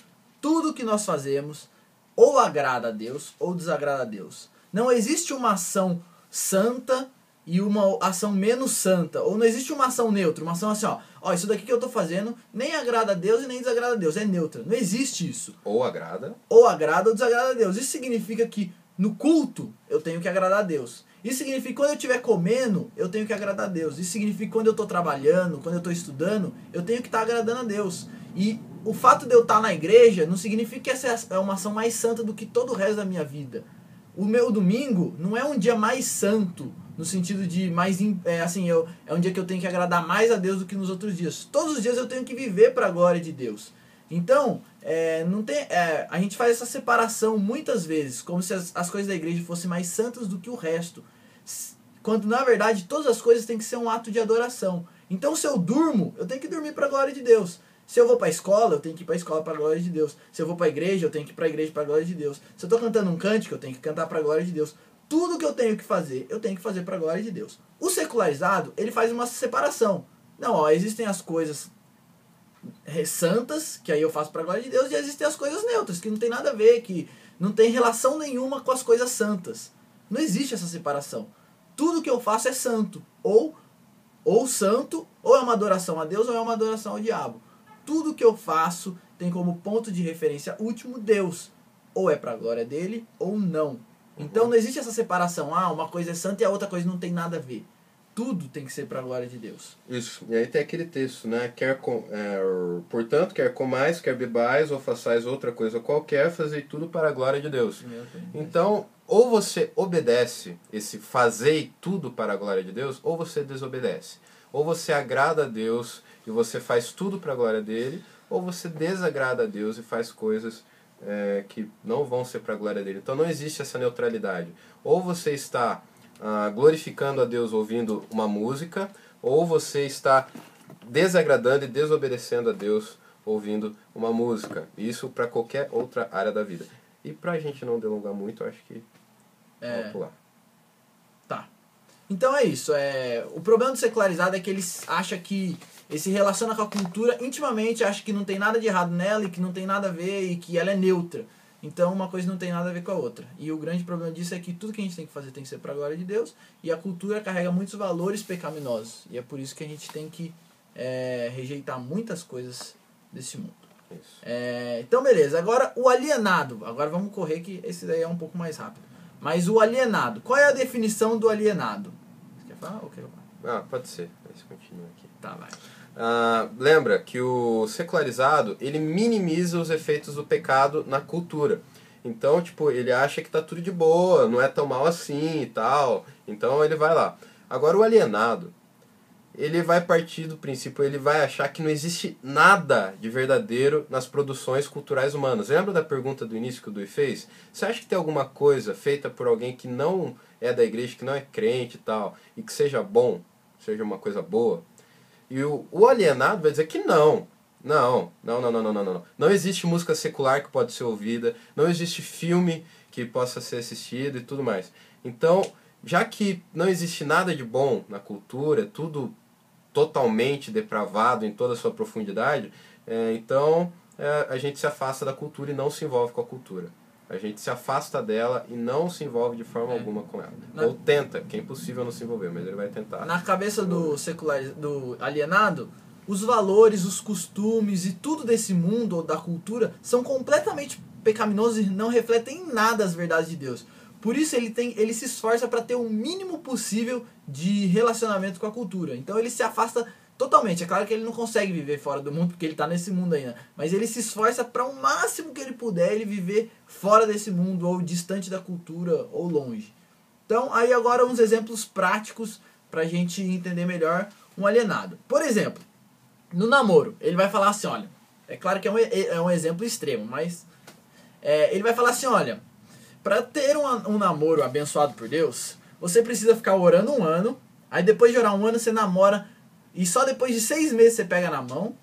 ou agrada a Deus ou desagrada a Deus. Não existe uma ação santa e uma ação menos santa. Ou não existe uma ação neutra. Uma ação assim, ó, isso daqui que eu tô fazendo nem agrada a Deus e nem desagrada a Deus. É neutra. Não existe isso. Ou agrada. Ou agrada ou desagrada a Deus. Isso significa que no culto eu tenho que agradar a Deus. Isso significa que quando eu estiver comendo, eu tenho que agradar a Deus. Isso significa que quando eu estou trabalhando, quando eu estou estudando, eu tenho que estar agradando a Deus. E o fato de eu estar na igreja não significa que essa é uma ação mais santa do que todo o resto da minha vida. O meu domingo não é um dia mais santo, no sentido de mais... é um dia que eu tenho que agradar mais a Deus do que nos outros dias. Todos os dias eu tenho que viver para a glória de Deus. Então, a gente faz essa separação muitas vezes, como se as coisas da igreja fossem mais santas do que o resto. Quando, na verdade, todas as coisas têm que ser um ato de adoração. Então, se eu durmo, eu tenho que dormir para a glória de Deus. Se eu vou para a escola, eu tenho que ir para a escola para a glória de Deus. Se eu vou para a igreja, eu tenho que ir para a igreja para a glória de Deus. Se eu estou cantando um cântico, eu tenho que cantar para a glória de Deus. Tudo que eu tenho que fazer, eu tenho que fazer para a glória de Deus. O secularizado, ele faz uma separação. Não, existem as coisas santas, que aí eu faço para a glória de Deus, e existem as coisas neutras, que não tem nada a ver, que não tem relação nenhuma com as coisas santas. Não existe essa separação. Tudo que eu faço é santo. Ou santo, ou é uma adoração a Deus, ou é uma adoração ao diabo. Tudo que eu faço tem como ponto de referência último Deus. Ou é para a glória dele, ou não. Então não existe essa separação. Uma coisa é santa e a outra coisa não tem nada a ver. Tudo tem que ser para a glória de Deus. Isso. E aí tem aquele texto, né? Portanto, quer comais, quer bebais, ou façais outra coisa qualquer, fazei tudo para a glória de Deus. Então, ou você obedece esse fazei tudo para a glória de Deus, ou você desobedece. Ou você agrada a Deus e você faz tudo para a glória dele, ou você desagrada a Deus e faz coisas que não vão ser para a glória dele. Então não existe essa neutralidade. Ou você está glorificando a Deus ouvindo uma música, ou você está desagradando e desobedecendo a Deus ouvindo uma música. Isso para qualquer outra área da vida. E para a gente não delongar muito, eu acho que vamos pular. Tá. Então é isso. O problema do secularizado é que ele acha que ele se relaciona com a cultura intimamente, acha que não tem nada de errado nela e que não tem nada a ver e que ela é neutra. Então uma coisa não tem nada a ver com a outra. E o grande problema disso é que tudo que a gente tem que fazer tem que ser para a glória de Deus, e a cultura carrega muitos valores pecaminosos. E é por isso que a gente tem que rejeitar muitas coisas desse mundo. Isso. Então beleza, agora o alienado. Agora vamos correr que esse daí é um pouco mais rápido. Mas o alienado, qual é a definição do alienado? Você quer falar ou quer falar? Pode ser. Esse continua aqui. Tá, vai. Lembra que o secularizado, ele minimiza os efeitos do pecado na cultura. Então, ele acha que tá tudo de boa, não é tão mal assim e tal. Então ele vai lá. Agora o alienado, ele vai partir do princípio, ele vai achar que não existe nada de verdadeiro nas produções culturais humanas. Lembra da pergunta do início que o Dui fez? Você acha que tem alguma coisa feita por alguém que não é da igreja, que não é crente e tal, e que seja bom, seja uma coisa boa? E o alienado vai dizer que não. Não. Não existe música secular que pode ser ouvida, não existe filme que possa ser assistido e tudo mais. Então, já que não existe nada de bom na cultura, tudo totalmente depravado em toda a sua profundidade, então a gente se afasta da cultura e não se envolve com a cultura. A gente se afasta dela e não se envolve de forma alguma com ela. Ou tenta, que é impossível não se envolver, mas ele vai tentar. Na cabeça do alienado, os valores, os costumes e tudo desse mundo ou da cultura são completamente pecaminosos e não refletem em nada as verdades de Deus. Por isso ele se esforça para ter o mínimo possível de relacionamento com a cultura. Então ele se afasta totalmente. É claro que ele não consegue viver fora do mundo porque ele está nesse mundo ainda. Mas ele se esforça para o máximo que ele puder ele viver fora desse mundo, ou distante da cultura, ou longe. Então, aí agora uns exemplos práticos para a gente entender melhor um alienado. Por exemplo, no namoro, ele vai falar assim, olha, é claro que é um exemplo extremo, mas ele vai falar assim, olha, para ter um namoro abençoado por Deus, você precisa ficar orando 1 ano, aí depois de orar 1 ano você namora e só depois de 6 meses você pega na mão,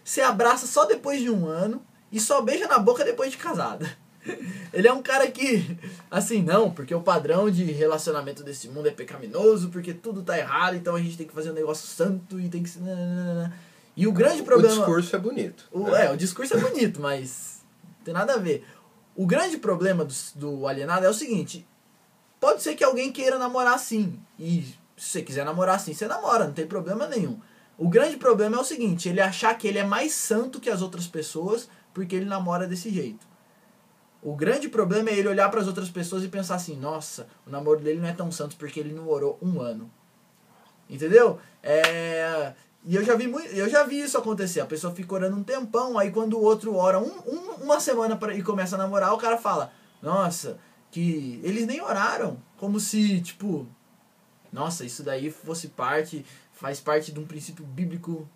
você abraça só depois de 1 ano e só beija na boca depois de casada. Ele é um cara que, assim, não, porque o padrão de relacionamento desse mundo é pecaminoso, porque tudo tá errado, então a gente tem que fazer um negócio santo e tem que... E o grande problema... O discurso é bonito. O discurso é bonito, mas não tem nada a ver. O grande problema do alienado é o seguinte, pode ser que alguém queira namorar sim, e se você quiser namorar sim, você namora, não tem problema nenhum. O grande problema é o seguinte, ele achar que ele é mais santo que as outras pessoas porque ele namora desse jeito. O grande problema é ele olhar para as outras pessoas e pensar assim, nossa, o namoro dele não é tão santo porque ele não orou 1 ano. Entendeu? E eu já vi isso acontecer. A pessoa fica orando um tempão, aí quando o outro ora uma semana e começa a namorar, o cara fala, nossa, que eles nem oraram. Como se, tipo, nossa, isso daí faz parte de um princípio bíblico.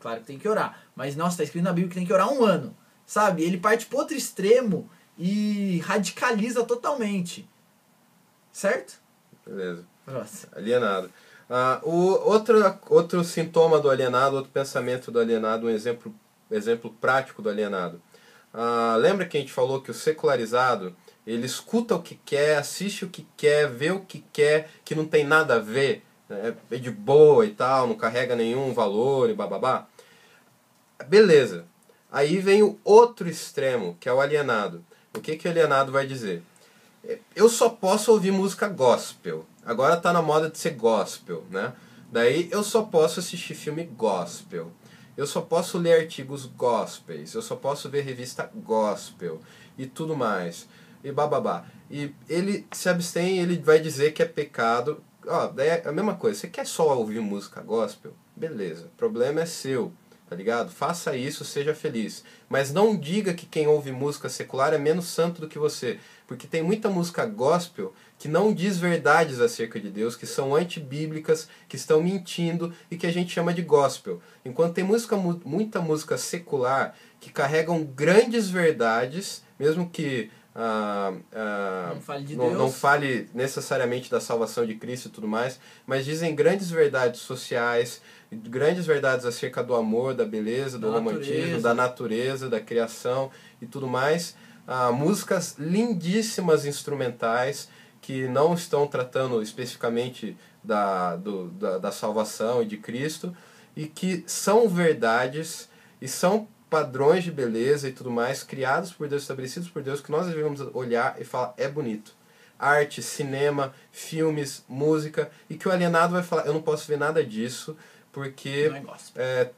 Claro que tem que orar. Mas, nossa, tá escrito na Bíblia que tem que orar 1 ano. Sabe? Ele parte para outro extremo e radicaliza totalmente. Certo? Beleza. Nossa. Alienado. Outro sintoma do alienado, outro pensamento do alienado, um exemplo prático do alienado. Lembra que a gente falou que o secularizado, ele escuta o que quer, assiste o que quer, vê o que quer, que não tem nada a ver, é de boa e tal, não carrega nenhum valor e bababá? Beleza. Aí vem o outro extremo, que é o alienado. O que o alienado vai dizer? Eu só posso ouvir música gospel. Agora tá na moda de ser gospel, né? Daí eu só posso assistir filme gospel. Eu só posso ler artigos gospels. Eu só posso ver revista gospel. E tudo mais. E bababá. E ele se abstém, ele vai dizer que é pecado. Daí é a mesma coisa. Você quer só ouvir música gospel? Beleza. O problema é seu. Tá ligado? Faça isso, seja feliz. Mas não diga que quem ouve música secular é menos santo do que você. Porque tem muita música gospel que não diz verdades acerca de Deus, que são antibíblicas, que estão mentindo e que a gente chama de gospel. Enquanto tem muita música secular que carregam grandes verdades, mesmo que não fale de Deus. Não fale necessariamente da salvação de Cristo e tudo mais, mas dizem grandes verdades sociais, grandes verdades acerca do amor, da beleza, do romantismo, da natureza, da criação e tudo mais. Músicas lindíssimas instrumentais que não estão tratando especificamente da salvação e de Cristo e que são verdades e são padrões de beleza e tudo mais criados por Deus, estabelecidos por Deus, que nós devemos olhar e falar, é bonito. Arte, cinema, filmes, música, e que o alienado vai falar, eu não posso ver nada disso porque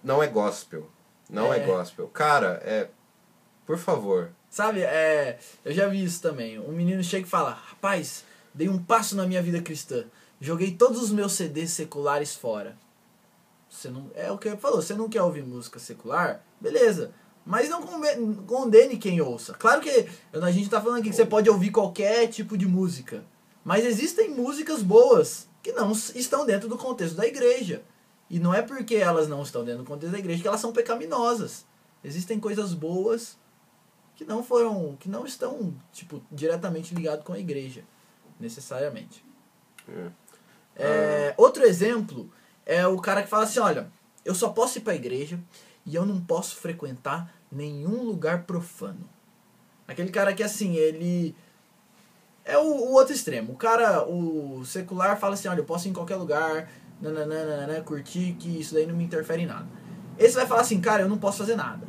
não é gospel. Não é gospel. Cara, por favor. Sabe, eu já vi isso também. Um menino chega e fala, rapaz, dei um passo na minha vida cristã. Joguei todos os meus CDs seculares fora. Você não, é o que ele falou, você não quer ouvir música secular? Beleza. Mas não condene quem ouça. Claro que a gente tá falando aqui que você pode ouvir qualquer tipo de música. Mas existem músicas boas que não estão dentro do contexto da igreja. E não é porque elas não estão dentro do contexto da igreja que elas são pecaminosas. Existem coisas boas que não estão diretamente ligadas com a igreja, necessariamente. Outro exemplo é o cara que fala assim, olha, eu só posso ir para a igreja e eu não posso frequentar nenhum lugar profano. Aquele cara que assim, ele é o outro extremo. O secular fala assim, olha, eu posso ir em qualquer lugar, curtir, que isso daí não me interfere em nada. Esse vai falar assim, cara, eu não posso fazer nada.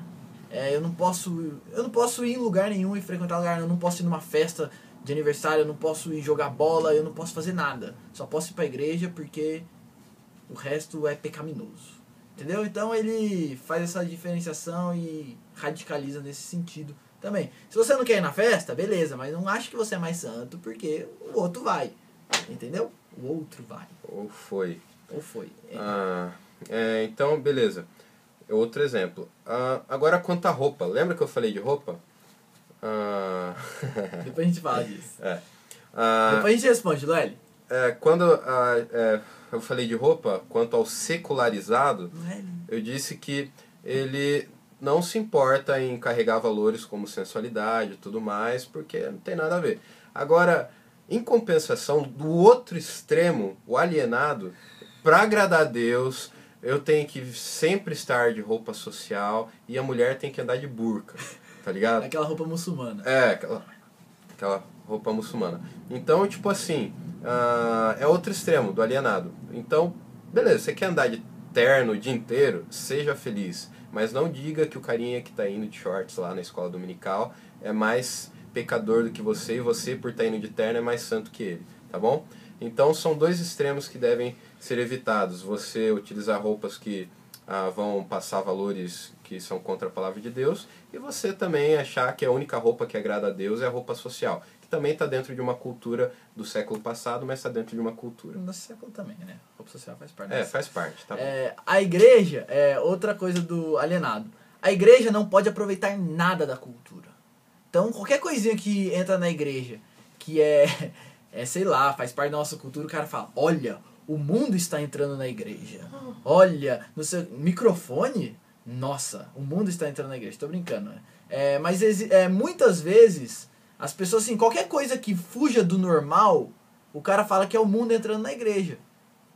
Eu não posso ir em lugar nenhum e frequentar lugar nenhum, eu não posso ir numa festa de aniversário, eu não posso ir jogar bola, eu não posso fazer nada. Só posso ir pra igreja porque o resto é pecaminoso. Entendeu? Então ele faz essa diferenciação e radicaliza nesse sentido também. Se você não quer ir na festa, beleza, mas não acha que você é mais santo porque o outro vai. Entendeu? O outro vai. Ou foi. Então, beleza. Outro exemplo. Agora quanto à roupa. Lembra que eu falei de roupa? Depois a gente fala disso. Depois a gente responde, Lueli. Quando eu falei de roupa, quanto ao secularizado, eu disse que ele não se importa em carregar valores como sensualidade e tudo mais, porque não tem nada a ver. Agora, em compensação, do outro extremo, o alienado, para agradar a Deus, eu tenho que sempre estar de roupa social e a mulher tem que andar de burca, tá ligado? Aquela roupa muçulmana. É, aquela roupa muçulmana. Então, tipo assim, é outro extremo do alienado. Então, beleza, você quer andar de terno o dia inteiro? Seja feliz. Mas não diga que o carinha que tá indo de shorts lá na escola dominical é mais pecador do que você e você, por estar indo de terno, é mais santo que ele, tá bom? Então, são dois extremos que devem ser evitados. Você utilizar roupas que vão passar valores que são contra a palavra de Deus, e você também achar que a única roupa que agrada a Deus é a roupa social, que também está dentro de uma cultura do século passado, mas está dentro de uma cultura. No século também, né? A roupa social faz parte. Faz parte, tá bom. A igreja é outra coisa do alienado. A igreja não pode aproveitar nada da cultura. Então, qualquer coisinha que entra na igreja, que sei lá, faz parte da nossa cultura, o cara fala, olha, o mundo está entrando na igreja. Olha, no seu microfone, nossa, o mundo está entrando na igreja. Tô brincando, né? Mas muitas vezes, as pessoas, assim, qualquer coisa que fuja do normal, o cara fala que é o mundo entrando na igreja.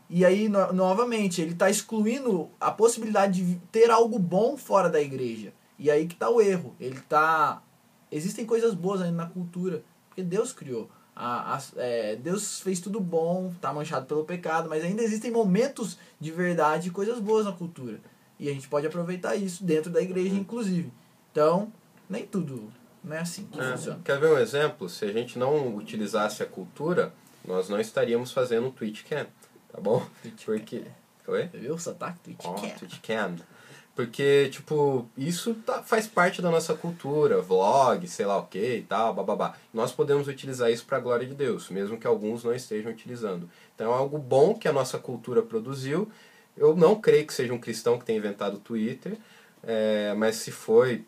E aí, novamente, ele está excluindo a possibilidade de ter algo bom fora da igreja. E aí que está o erro. Existem coisas boas ainda na cultura, porque Deus criou. Deus fez tudo bom, está manchado pelo pecado, mas ainda existem momentos de verdade e coisas boas na cultura. E a gente pode aproveitar isso dentro da igreja, inclusive. Então, nem tudo não é assim que funciona. Quer ver um exemplo? Se a gente não utilizasse a cultura, nós não estaríamos fazendo um Twitch Cam, tá bom? Porque... Oi? Você viu o sotaque? Twitch Cam. Twitch Cam. Porque, tipo, isso faz parte da nossa cultura, vlog, sei lá o que e tal, bababá. Nós podemos utilizar isso para a glória de Deus, mesmo que alguns não estejam utilizando. Então é algo bom que a nossa cultura produziu. Eu não creio que seja um cristão que tenha inventado o Twitter, mas se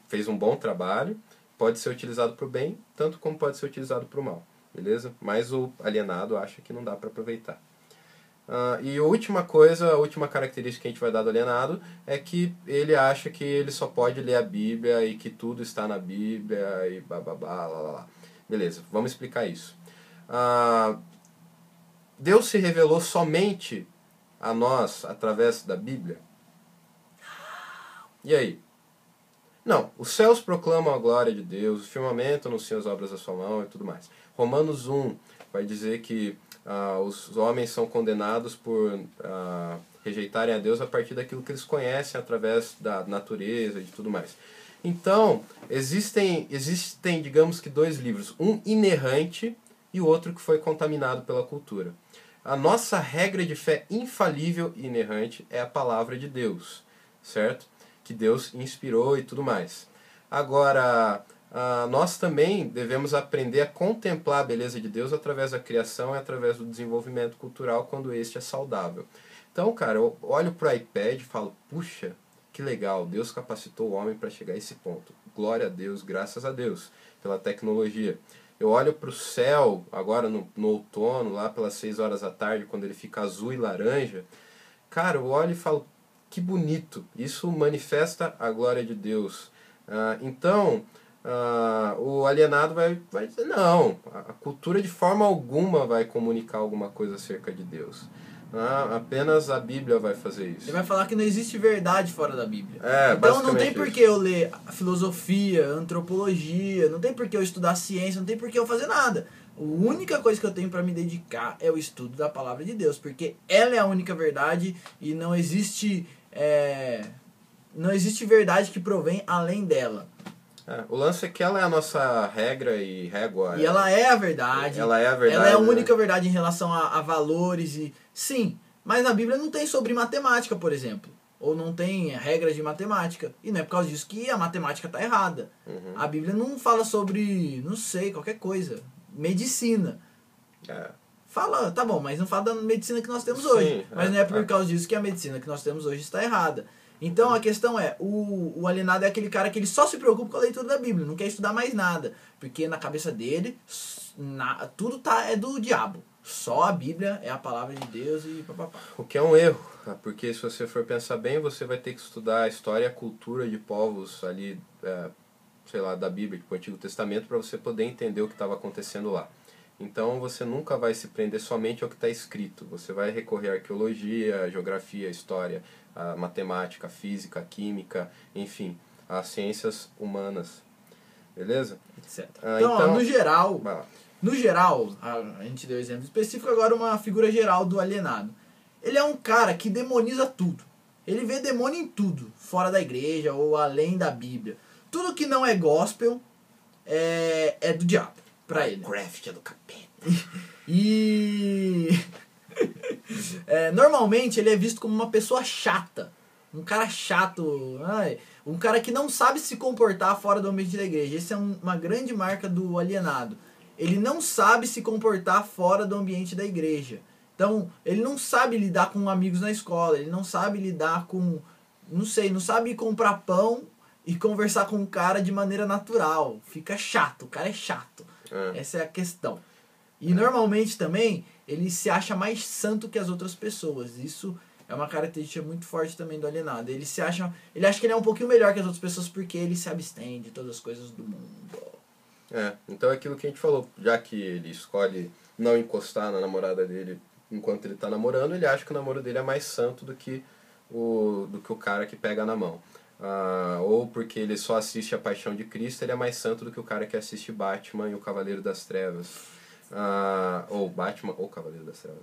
fez um bom trabalho, pode ser utilizado para o bem, tanto como pode ser utilizado para o mal, beleza? Mas o alienado acha que não dá para aproveitar. E a última característica que a gente vai dar do alienado é que ele acha que ele só pode ler a Bíblia e que tudo está na Bíblia e bababá, lá, lá, lá. Beleza, vamos explicar isso. Deus se revelou somente a nós através da Bíblia? E aí? Não, os céus proclamam a glória de Deus, o firmamento anuncia as obras da sua mão e tudo mais. Romanos 1 vai dizer que os homens são condenados por rejeitarem a Deus a partir daquilo que eles conhecem através da natureza e de tudo mais. Então, existem, digamos que, dois livros, um inerrante e o outro que foi contaminado pela cultura. A nossa regra de fé infalível e inerrante é a palavra de Deus, certo? Que Deus inspirou e tudo mais. Agora, nós também devemos aprender a contemplar a beleza de Deus através da criação e através do desenvolvimento cultural quando este é saudável. Então, cara, eu olho para o iPad e falo, puxa, que legal, Deus capacitou o homem para chegar a esse ponto. Glória a Deus, graças a Deus pela tecnologia. Eu olho para o céu, agora no outono, lá pelas 6 horas da tarde, quando ele fica azul e laranja. Cara, eu olho e falo, que bonito, isso manifesta a glória de Deus. Então, o alienado vai dizer, não, a cultura de forma alguma vai comunicar alguma coisa acerca de Deus. Apenas a Bíblia vai fazer isso. Ele vai falar que não existe verdade fora da Bíblia. Então não tem por que eu ler filosofia, antropologia, não tem por que eu estudar ciência, não tem por que eu fazer nada. A única coisa que eu tenho para me dedicar é o estudo da palavra de Deus, porque ela é a única verdade e não existe verdade que provém além dela. O lance é que ela é a nossa regra e régua. E ela é a verdade. Ela é a verdade. Ela é a única verdade em relação a valores e... Sim, mas na Bíblia não tem sobre matemática, por exemplo. Ou não tem regras de matemática. E não é por causa disso que a matemática está errada. Uhum. A Bíblia não fala sobre, não sei, qualquer coisa. Medicina. Fala, tá bom, mas não fala da medicina que nós temos hoje. Mas não é por causa disso que a medicina que nós temos hoje está errada. Então a questão é, o alienado é aquele cara que ele só se preocupa com a leitura da Bíblia, não quer estudar mais nada. Porque na cabeça dele, tudo é do diabo. Só a Bíblia é a palavra de Deus e papapá. O que é um erro, porque se você for pensar bem, você vai ter que estudar a história e a cultura de povos ali, sei lá, da Bíblia, tipo o Antigo Testamento, para você poder entender o que estava acontecendo lá. Então você nunca vai se prender somente ao que está escrito. Você vai recorrer à arqueologia, à geografia, à história, à matemática, à física, à química, enfim, às ciências humanas. Beleza? Etc. Então, ó, no geral, vai lá. a gente deu exemplo específico, agora uma figura geral do alienado. Ele é um cara que demoniza tudo. Ele vê demônio em tudo, fora da igreja ou além da Bíblia. Tudo que não é gospel é do diabo, pra ele. Craft é do capeta. E normalmente ele é visto como uma pessoa chata. Um cara chato, um cara que não sabe se comportar fora do ambiente da igreja. Essa é uma grande marca do alienado. Ele não sabe se comportar fora do ambiente da igreja. Então, ele não sabe lidar com amigos na escola, ele não sabe lidar com, não sabe comprar pão e conversar com o cara de maneira natural. Fica chato, o cara é chato. Essa é a questão. E normalmente também, ele se acha mais santo que as outras pessoas. Isso é uma característica muito forte também do alienado. Ele acha que ele é um pouquinho melhor que as outras pessoas porque ele se abstém de todas as coisas do mundo. Então é aquilo que a gente falou, já que ele escolhe não encostar na namorada dele enquanto ele está namorando, ele acha que o namoro dele é mais santo do que o cara que pega na mão. Ou porque ele só assiste A Paixão de Cristo, ele é mais santo do que o cara que assiste Batman e o Cavaleiro das Trevas. Ou Batman ou Cavaleiro das Trevas,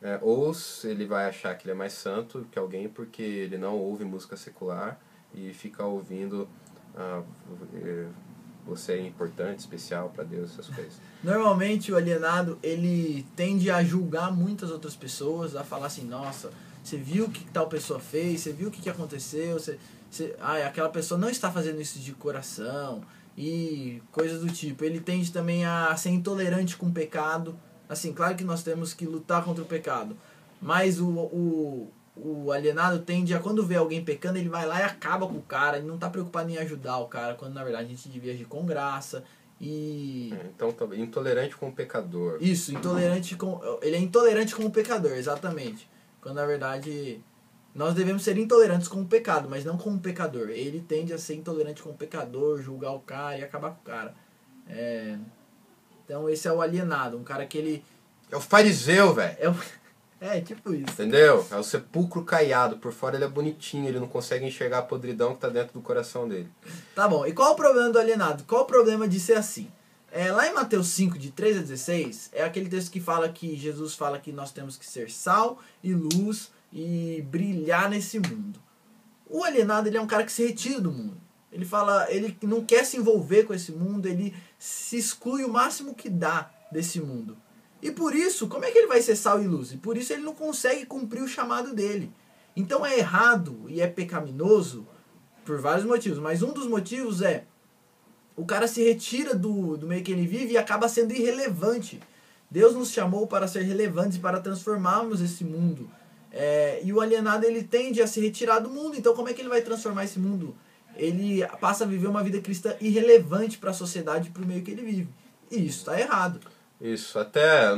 né? Ou ele vai achar que ele é mais santo que alguém porque ele não ouve música secular e fica ouvindo você é importante, especial para Deus, essas coisas. Normalmente o alienado, ele tende a julgar muitas outras pessoas, a falar assim, nossa, você viu o que tal pessoa fez, você viu o que aconteceu, aquela pessoa não está fazendo isso de coração, e coisas do tipo. Ele tende também a ser intolerante com o pecado. Assim, claro que nós temos que lutar contra o pecado, mas o alienado tende a, quando vê alguém pecando, ele vai lá e acaba com o cara, ele não está preocupado em ajudar o cara, quando na verdade a gente devia agir com graça. Então, intolerante com o pecador. Isso, ele é intolerante com o pecador, exatamente. Quando na verdade nós devemos ser intolerantes com o pecado, mas não com o pecador. Ele tende a ser intolerante com o pecador, julgar o cara e acabar com o cara. Então esse é o alienado, um cara que ele... É o fariseu, velho. Tipo isso. Entendeu? É o sepulcro caiado. Por fora ele é bonitinho, ele não consegue enxergar a podridão que tá dentro do coração dele. Tá bom, e qual o problema do alienado? Qual o problema de ser assim? Lá em Mateus 5, de 3 a 16, é aquele texto que fala que Jesus fala que nós temos que ser sal e luz e brilhar nesse mundo. O alienado, ele é um cara que se retira do mundo. Ele não quer se envolver com esse mundo, ele se exclui o máximo que dá desse mundo. E por isso, como é que ele vai ser sal e luz? E por isso ele não consegue cumprir o chamado dele. Então é errado e é pecaminoso por vários motivos, mas um dos motivos é o cara se retira do meio que ele vive e acaba sendo irrelevante. Deus nos chamou para ser relevantes, para transformarmos esse mundo. E o alienado, ele tende a se retirar do mundo. Então como é que ele vai transformar esse mundo? Ele passa a viver uma vida cristã irrelevante para a sociedade e para o meio que ele vive. E isso está errado. Isso, até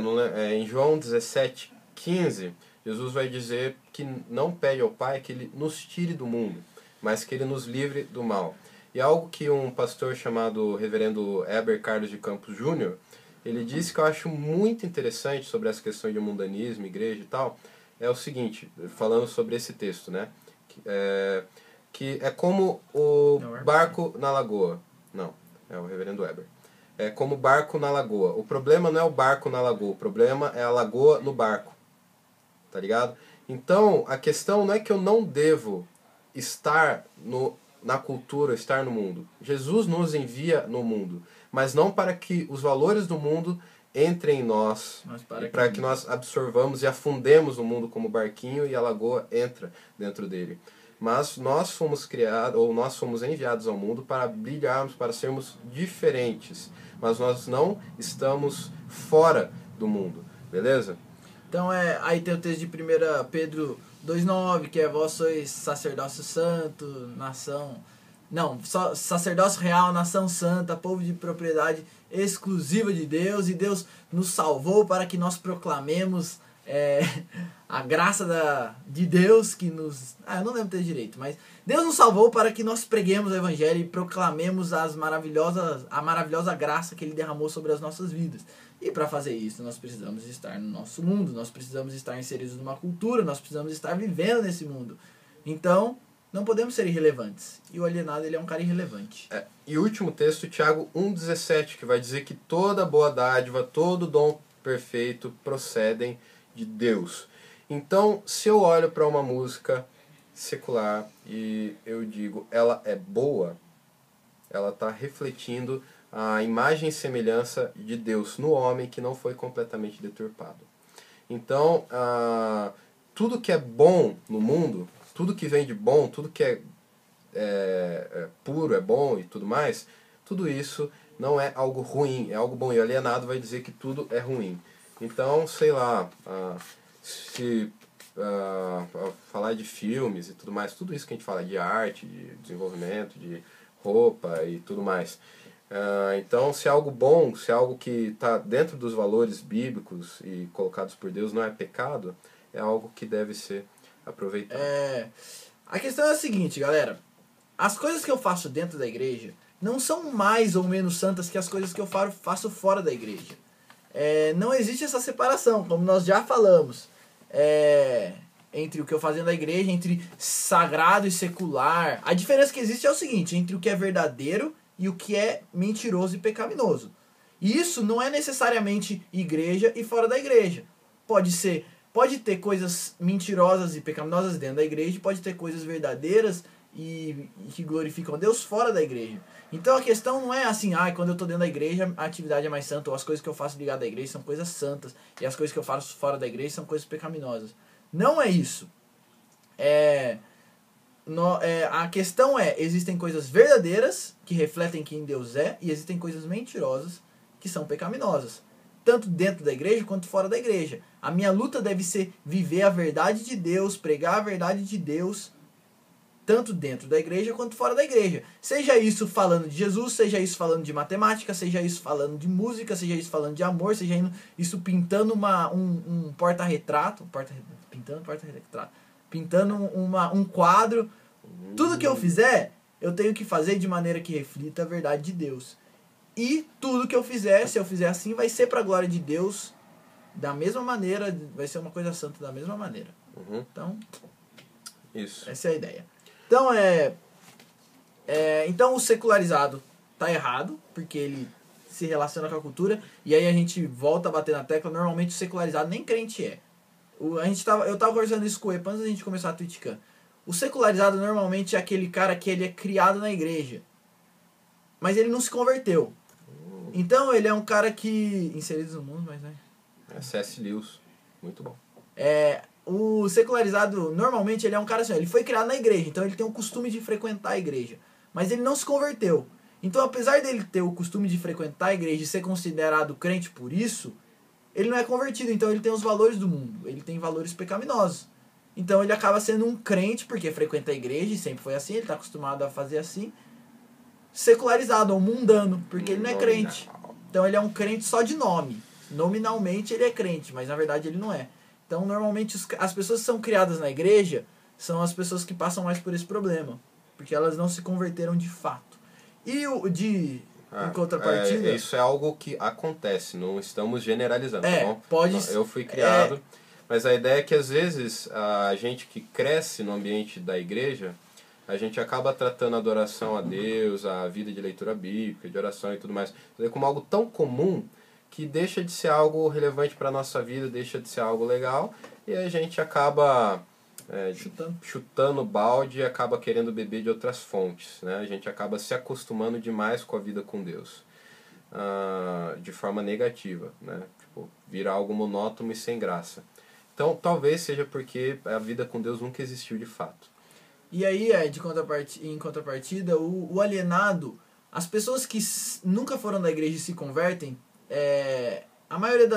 em João 17:15, Jesus vai dizer que não pede ao Pai que Ele nos tire do mundo, mas que Ele nos livre do mal. E algo que um pastor chamado Reverendo Heber Carlos de Campos Júnior, ele disse que eu acho muito interessante sobre essa questão de mundanismo, igreja e tal, é o seguinte, falando sobre esse texto, né? Que é como o barco na lagoa. Não, é o Reverendo Heber. É como barco na lagoa. O problema não é o barco na lagoa, o problema é a lagoa no barco. Tá ligado? Então, a questão não é que eu não devo estar na cultura, estar no mundo. Jesus nos envia no mundo, mas não para que os valores do mundo entrem em nós, para que nós absorvamos e afundemos no mundo como barquinho e a lagoa entra dentro dele. Mas nós fomos criados, ou nós fomos enviados ao mundo para brilharmos, para sermos diferentes. Mas nós não estamos fora do mundo, beleza? Então aí tem o texto de 1 Pedro 2,9, que é vós sois sacerdócio santo, sacerdócio real, nação santa, povo de propriedade exclusiva de Deus, e Deus nos salvou para que nós proclamemos a graça de Deus que nos... eu não lembro ter direito, mas Deus nos salvou para que nós preguemos o Evangelho e proclamemos a maravilhosa graça que Ele derramou sobre as nossas vidas. E para fazer isso, nós precisamos estar no nosso mundo, nós precisamos estar inseridos numa cultura, nós precisamos estar vivendo nesse mundo. Então, não podemos ser irrelevantes. E o alienado, ele é um cara irrelevante. E o último texto, Tiago 1,17, que vai dizer que toda boa dádiva, todo dom perfeito procedem de Deus. Então, se eu olho para uma música secular e eu digo, ela é boa, ela está refletindo a imagem e semelhança de Deus no homem que não foi completamente deturpado. Então, tudo que é bom no mundo, tudo que vem de bom, tudo que é puro, é bom e tudo mais, tudo isso não é algo ruim, é algo bom. E alienado vai dizer que tudo é ruim. Então, sei lá, se falar de filmes e tudo mais, tudo isso que a gente fala de arte, de desenvolvimento, de roupa e tudo mais. Então, se é algo bom, se é algo que está dentro dos valores bíblicos e colocados por Deus, não é pecado, é algo que deve ser aproveitado. A questão é a seguinte, galera. As coisas que eu faço dentro da igreja não são mais ou menos santas que as coisas que eu faço fora da igreja. Não existe essa separação, como nós já falamos. Entre o que eu faço dentro da igreja, entre sagrado e secular. A diferença que existe é o seguinte, entre o que é verdadeiro e o que é mentiroso e pecaminoso. E isso não é necessariamente igreja e fora da igreja. Pode ter coisas mentirosas e pecaminosas dentro da igreja, pode ter coisas verdadeiras e que glorificam a Deus fora da igreja. Então a questão não é assim, quando eu estou dentro da igreja a atividade é mais santa, ou as coisas que eu faço ligado à igreja são coisas santas, e as coisas que eu faço fora da igreja são coisas pecaminosas. Não é isso. A questão existem coisas verdadeiras que refletem quem Deus é, e existem coisas mentirosas que são pecaminosas. Tanto dentro da igreja quanto fora da igreja. A minha luta deve ser viver a verdade de Deus, pregar a verdade de Deus, tanto dentro da igreja quanto fora da igreja. Seja isso falando de Jesus, seja isso falando de matemática, seja isso falando de música, seja isso falando de amor, seja isso pintando um porta-retrato, pintando um quadro. Tudo que eu fizer, eu tenho que fazer de maneira que reflita a verdade de Deus. E tudo que eu fizer, se eu fizer assim, vai ser para a glória de Deus da mesma maneira, vai ser uma coisa santa da mesma maneira. Então, isso. Essa é a ideia. Então, então o secularizado tá errado, porque ele se relaciona com a cultura, e aí a gente volta a bater na tecla, normalmente o secularizado nem crente é. Eu tava conversando isso com o Epa antes da gente começar a twitcar. O secularizado normalmente é aquele cara que ele é criado na igreja, mas ele não se converteu. Então ele é um cara que... Inseridos no mundo, mas... C.S. Lewis. Muito bom. O secularizado, normalmente, ele é um cara assim, ele foi criado na igreja, então ele tem o costume de frequentar a igreja. Mas ele não se converteu. Então, apesar dele ter o costume de frequentar a igreja e ser considerado crente por isso, ele não é convertido, então ele tem os valores do mundo. Ele tem valores pecaminosos. Então ele acaba sendo um crente, porque frequenta a igreja, e sempre foi assim, ele está acostumado a fazer assim. Secularizado, ou mundano, porque ele não é crente. Então ele é um crente só de nome. Nominalmente ele é crente, mas na verdade ele não é. Então normalmente as pessoas que são criadas na igreja são as pessoas que passam mais por esse problema, porque elas não se converteram de fato. E em contrapartida... isso é algo que acontece, não estamos generalizando, tá bom? Eu fui criado, mas a ideia é que às vezes a gente que cresce no ambiente da igreja, a gente acaba tratando a adoração a Deus, a vida de leitura bíblica, de oração e tudo mais, como algo tão comum que deixa de ser algo relevante para a nossa vida, deixa de ser algo legal, e a gente acaba chutando balde e acaba querendo beber de outras fontes, né? A gente acaba se acostumando demais com a vida com Deus, de forma negativa, né? Tipo, vira algo monótono e sem graça. Então talvez seja porque a vida com Deus nunca existiu de fato. E aí, em contrapartida, o alienado, as pessoas que nunca foram da igreja e se convertem, não a maioria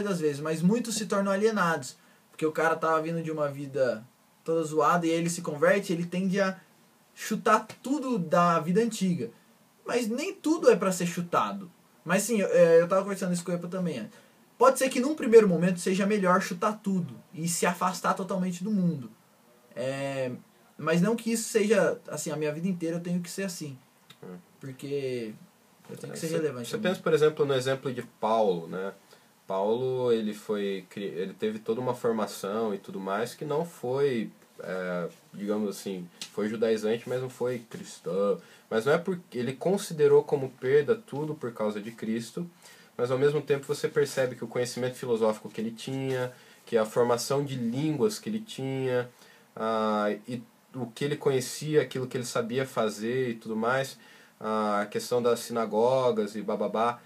das vezes, mas muitos se tornam alienados. Porque o cara tava vindo de uma vida toda zoada e ele se converte, ele tende a chutar tudo da vida antiga. Mas nem tudo é para ser chutado. Mas sim, eu tava conversando isso com o Epa também. Pode ser que num primeiro momento seja melhor chutar tudo e se afastar totalmente do mundo. Mas não que isso seja, assim, a minha vida inteira eu tenho que ser assim. Porque eu tenho que ser relevante. Você pensa, por exemplo, no exemplo de Paulo, né? Paulo, ele teve toda uma formação e tudo mais que não foi, digamos assim, foi judaizante, mas não foi cristão. Mas não é porque ele considerou como perda tudo por causa de Cristo, mas ao mesmo tempo você percebe que o conhecimento filosófico que ele tinha, que a formação de línguas que ele tinha, e o que ele conhecia, aquilo que ele sabia fazer e tudo mais, a questão das sinagogas e bababá.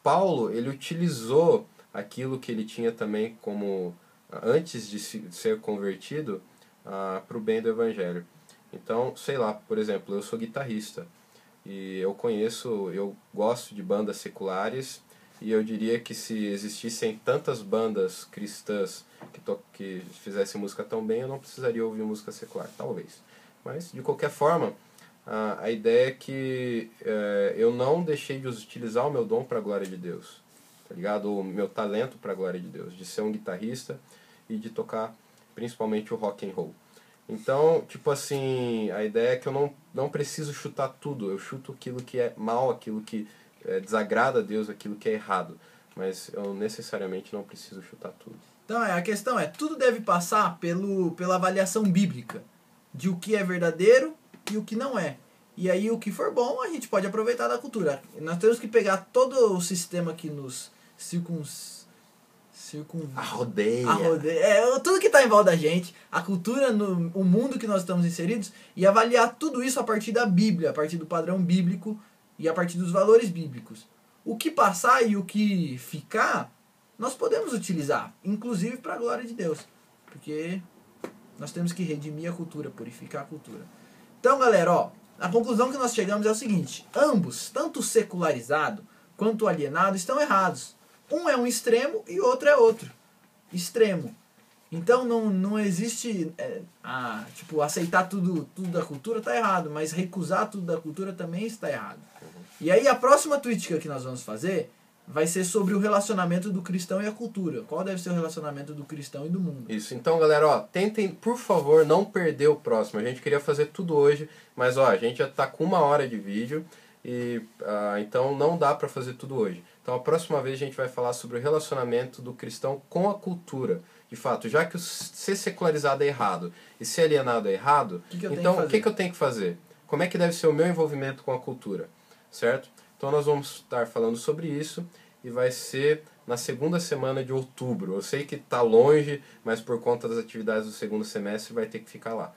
Paulo, ele utilizou aquilo que ele tinha também como, antes de ser convertido, para o bem do evangelho. Então, sei lá, por exemplo, eu sou guitarrista e eu gosto de bandas seculares. E eu diria que se existissem tantas bandas cristãs que fizessem música tão bem, eu não precisaria ouvir música secular, talvez. Mas, de qualquer forma, a ideia é que eu não deixei de utilizar o meu dom para a glória de Deus, tá ligado? O meu talento para a glória de Deus, de ser um guitarrista e de tocar principalmente o rock and roll. Então, tipo assim, a ideia é que eu não preciso chutar tudo, eu chuto aquilo que é mal, aquilo que desagrada a Deus, aquilo que é errado, mas eu necessariamente não preciso chutar tudo. Então a questão tudo deve passar pela avaliação bíblica de o que é verdadeiro e o que não é. E aí o que for bom a gente pode aproveitar da cultura. Nós temos que pegar todo o sistema que nos Arrodeia. Tudo que está em volta da gente, a cultura, o mundo que nós estamos inseridos, e avaliar tudo isso a partir da Bíblia, a partir do padrão bíblico e a partir dos valores bíblicos. O que passar e o que ficar, nós podemos utilizar, inclusive para a glória de Deus. Porque nós temos que redimir a cultura, purificar a cultura. Então, galera, a conclusão que nós chegamos é o seguinte: ambos, tanto o secularizado quanto o alienado, estão errados. Um é um extremo e o outro é outro extremo. Então não existe aceitar tudo da cultura está errado, mas recusar tudo da cultura também está errado. E aí a próxima crítica que nós vamos fazer vai ser sobre o relacionamento do cristão e a cultura. Qual deve ser o relacionamento do cristão e do mundo? Isso, então galera, tentem, por favor, não perder o próximo. A gente queria fazer tudo hoje, mas a gente já está com 1 hora de vídeo, e então não dá para fazer tudo hoje. Então a próxima vez a gente vai falar sobre o relacionamento do cristão com a cultura. De fato, já que ser secularizado é errado e ser alienado é errado, então o que eu tenho que fazer? Como é que deve ser o meu envolvimento com a cultura? Certo? Então nós vamos estar falando sobre isso e vai ser na segunda semana de outubro. Eu sei que está longe, mas por conta das atividades do segundo semestre vai ter que ficar lá.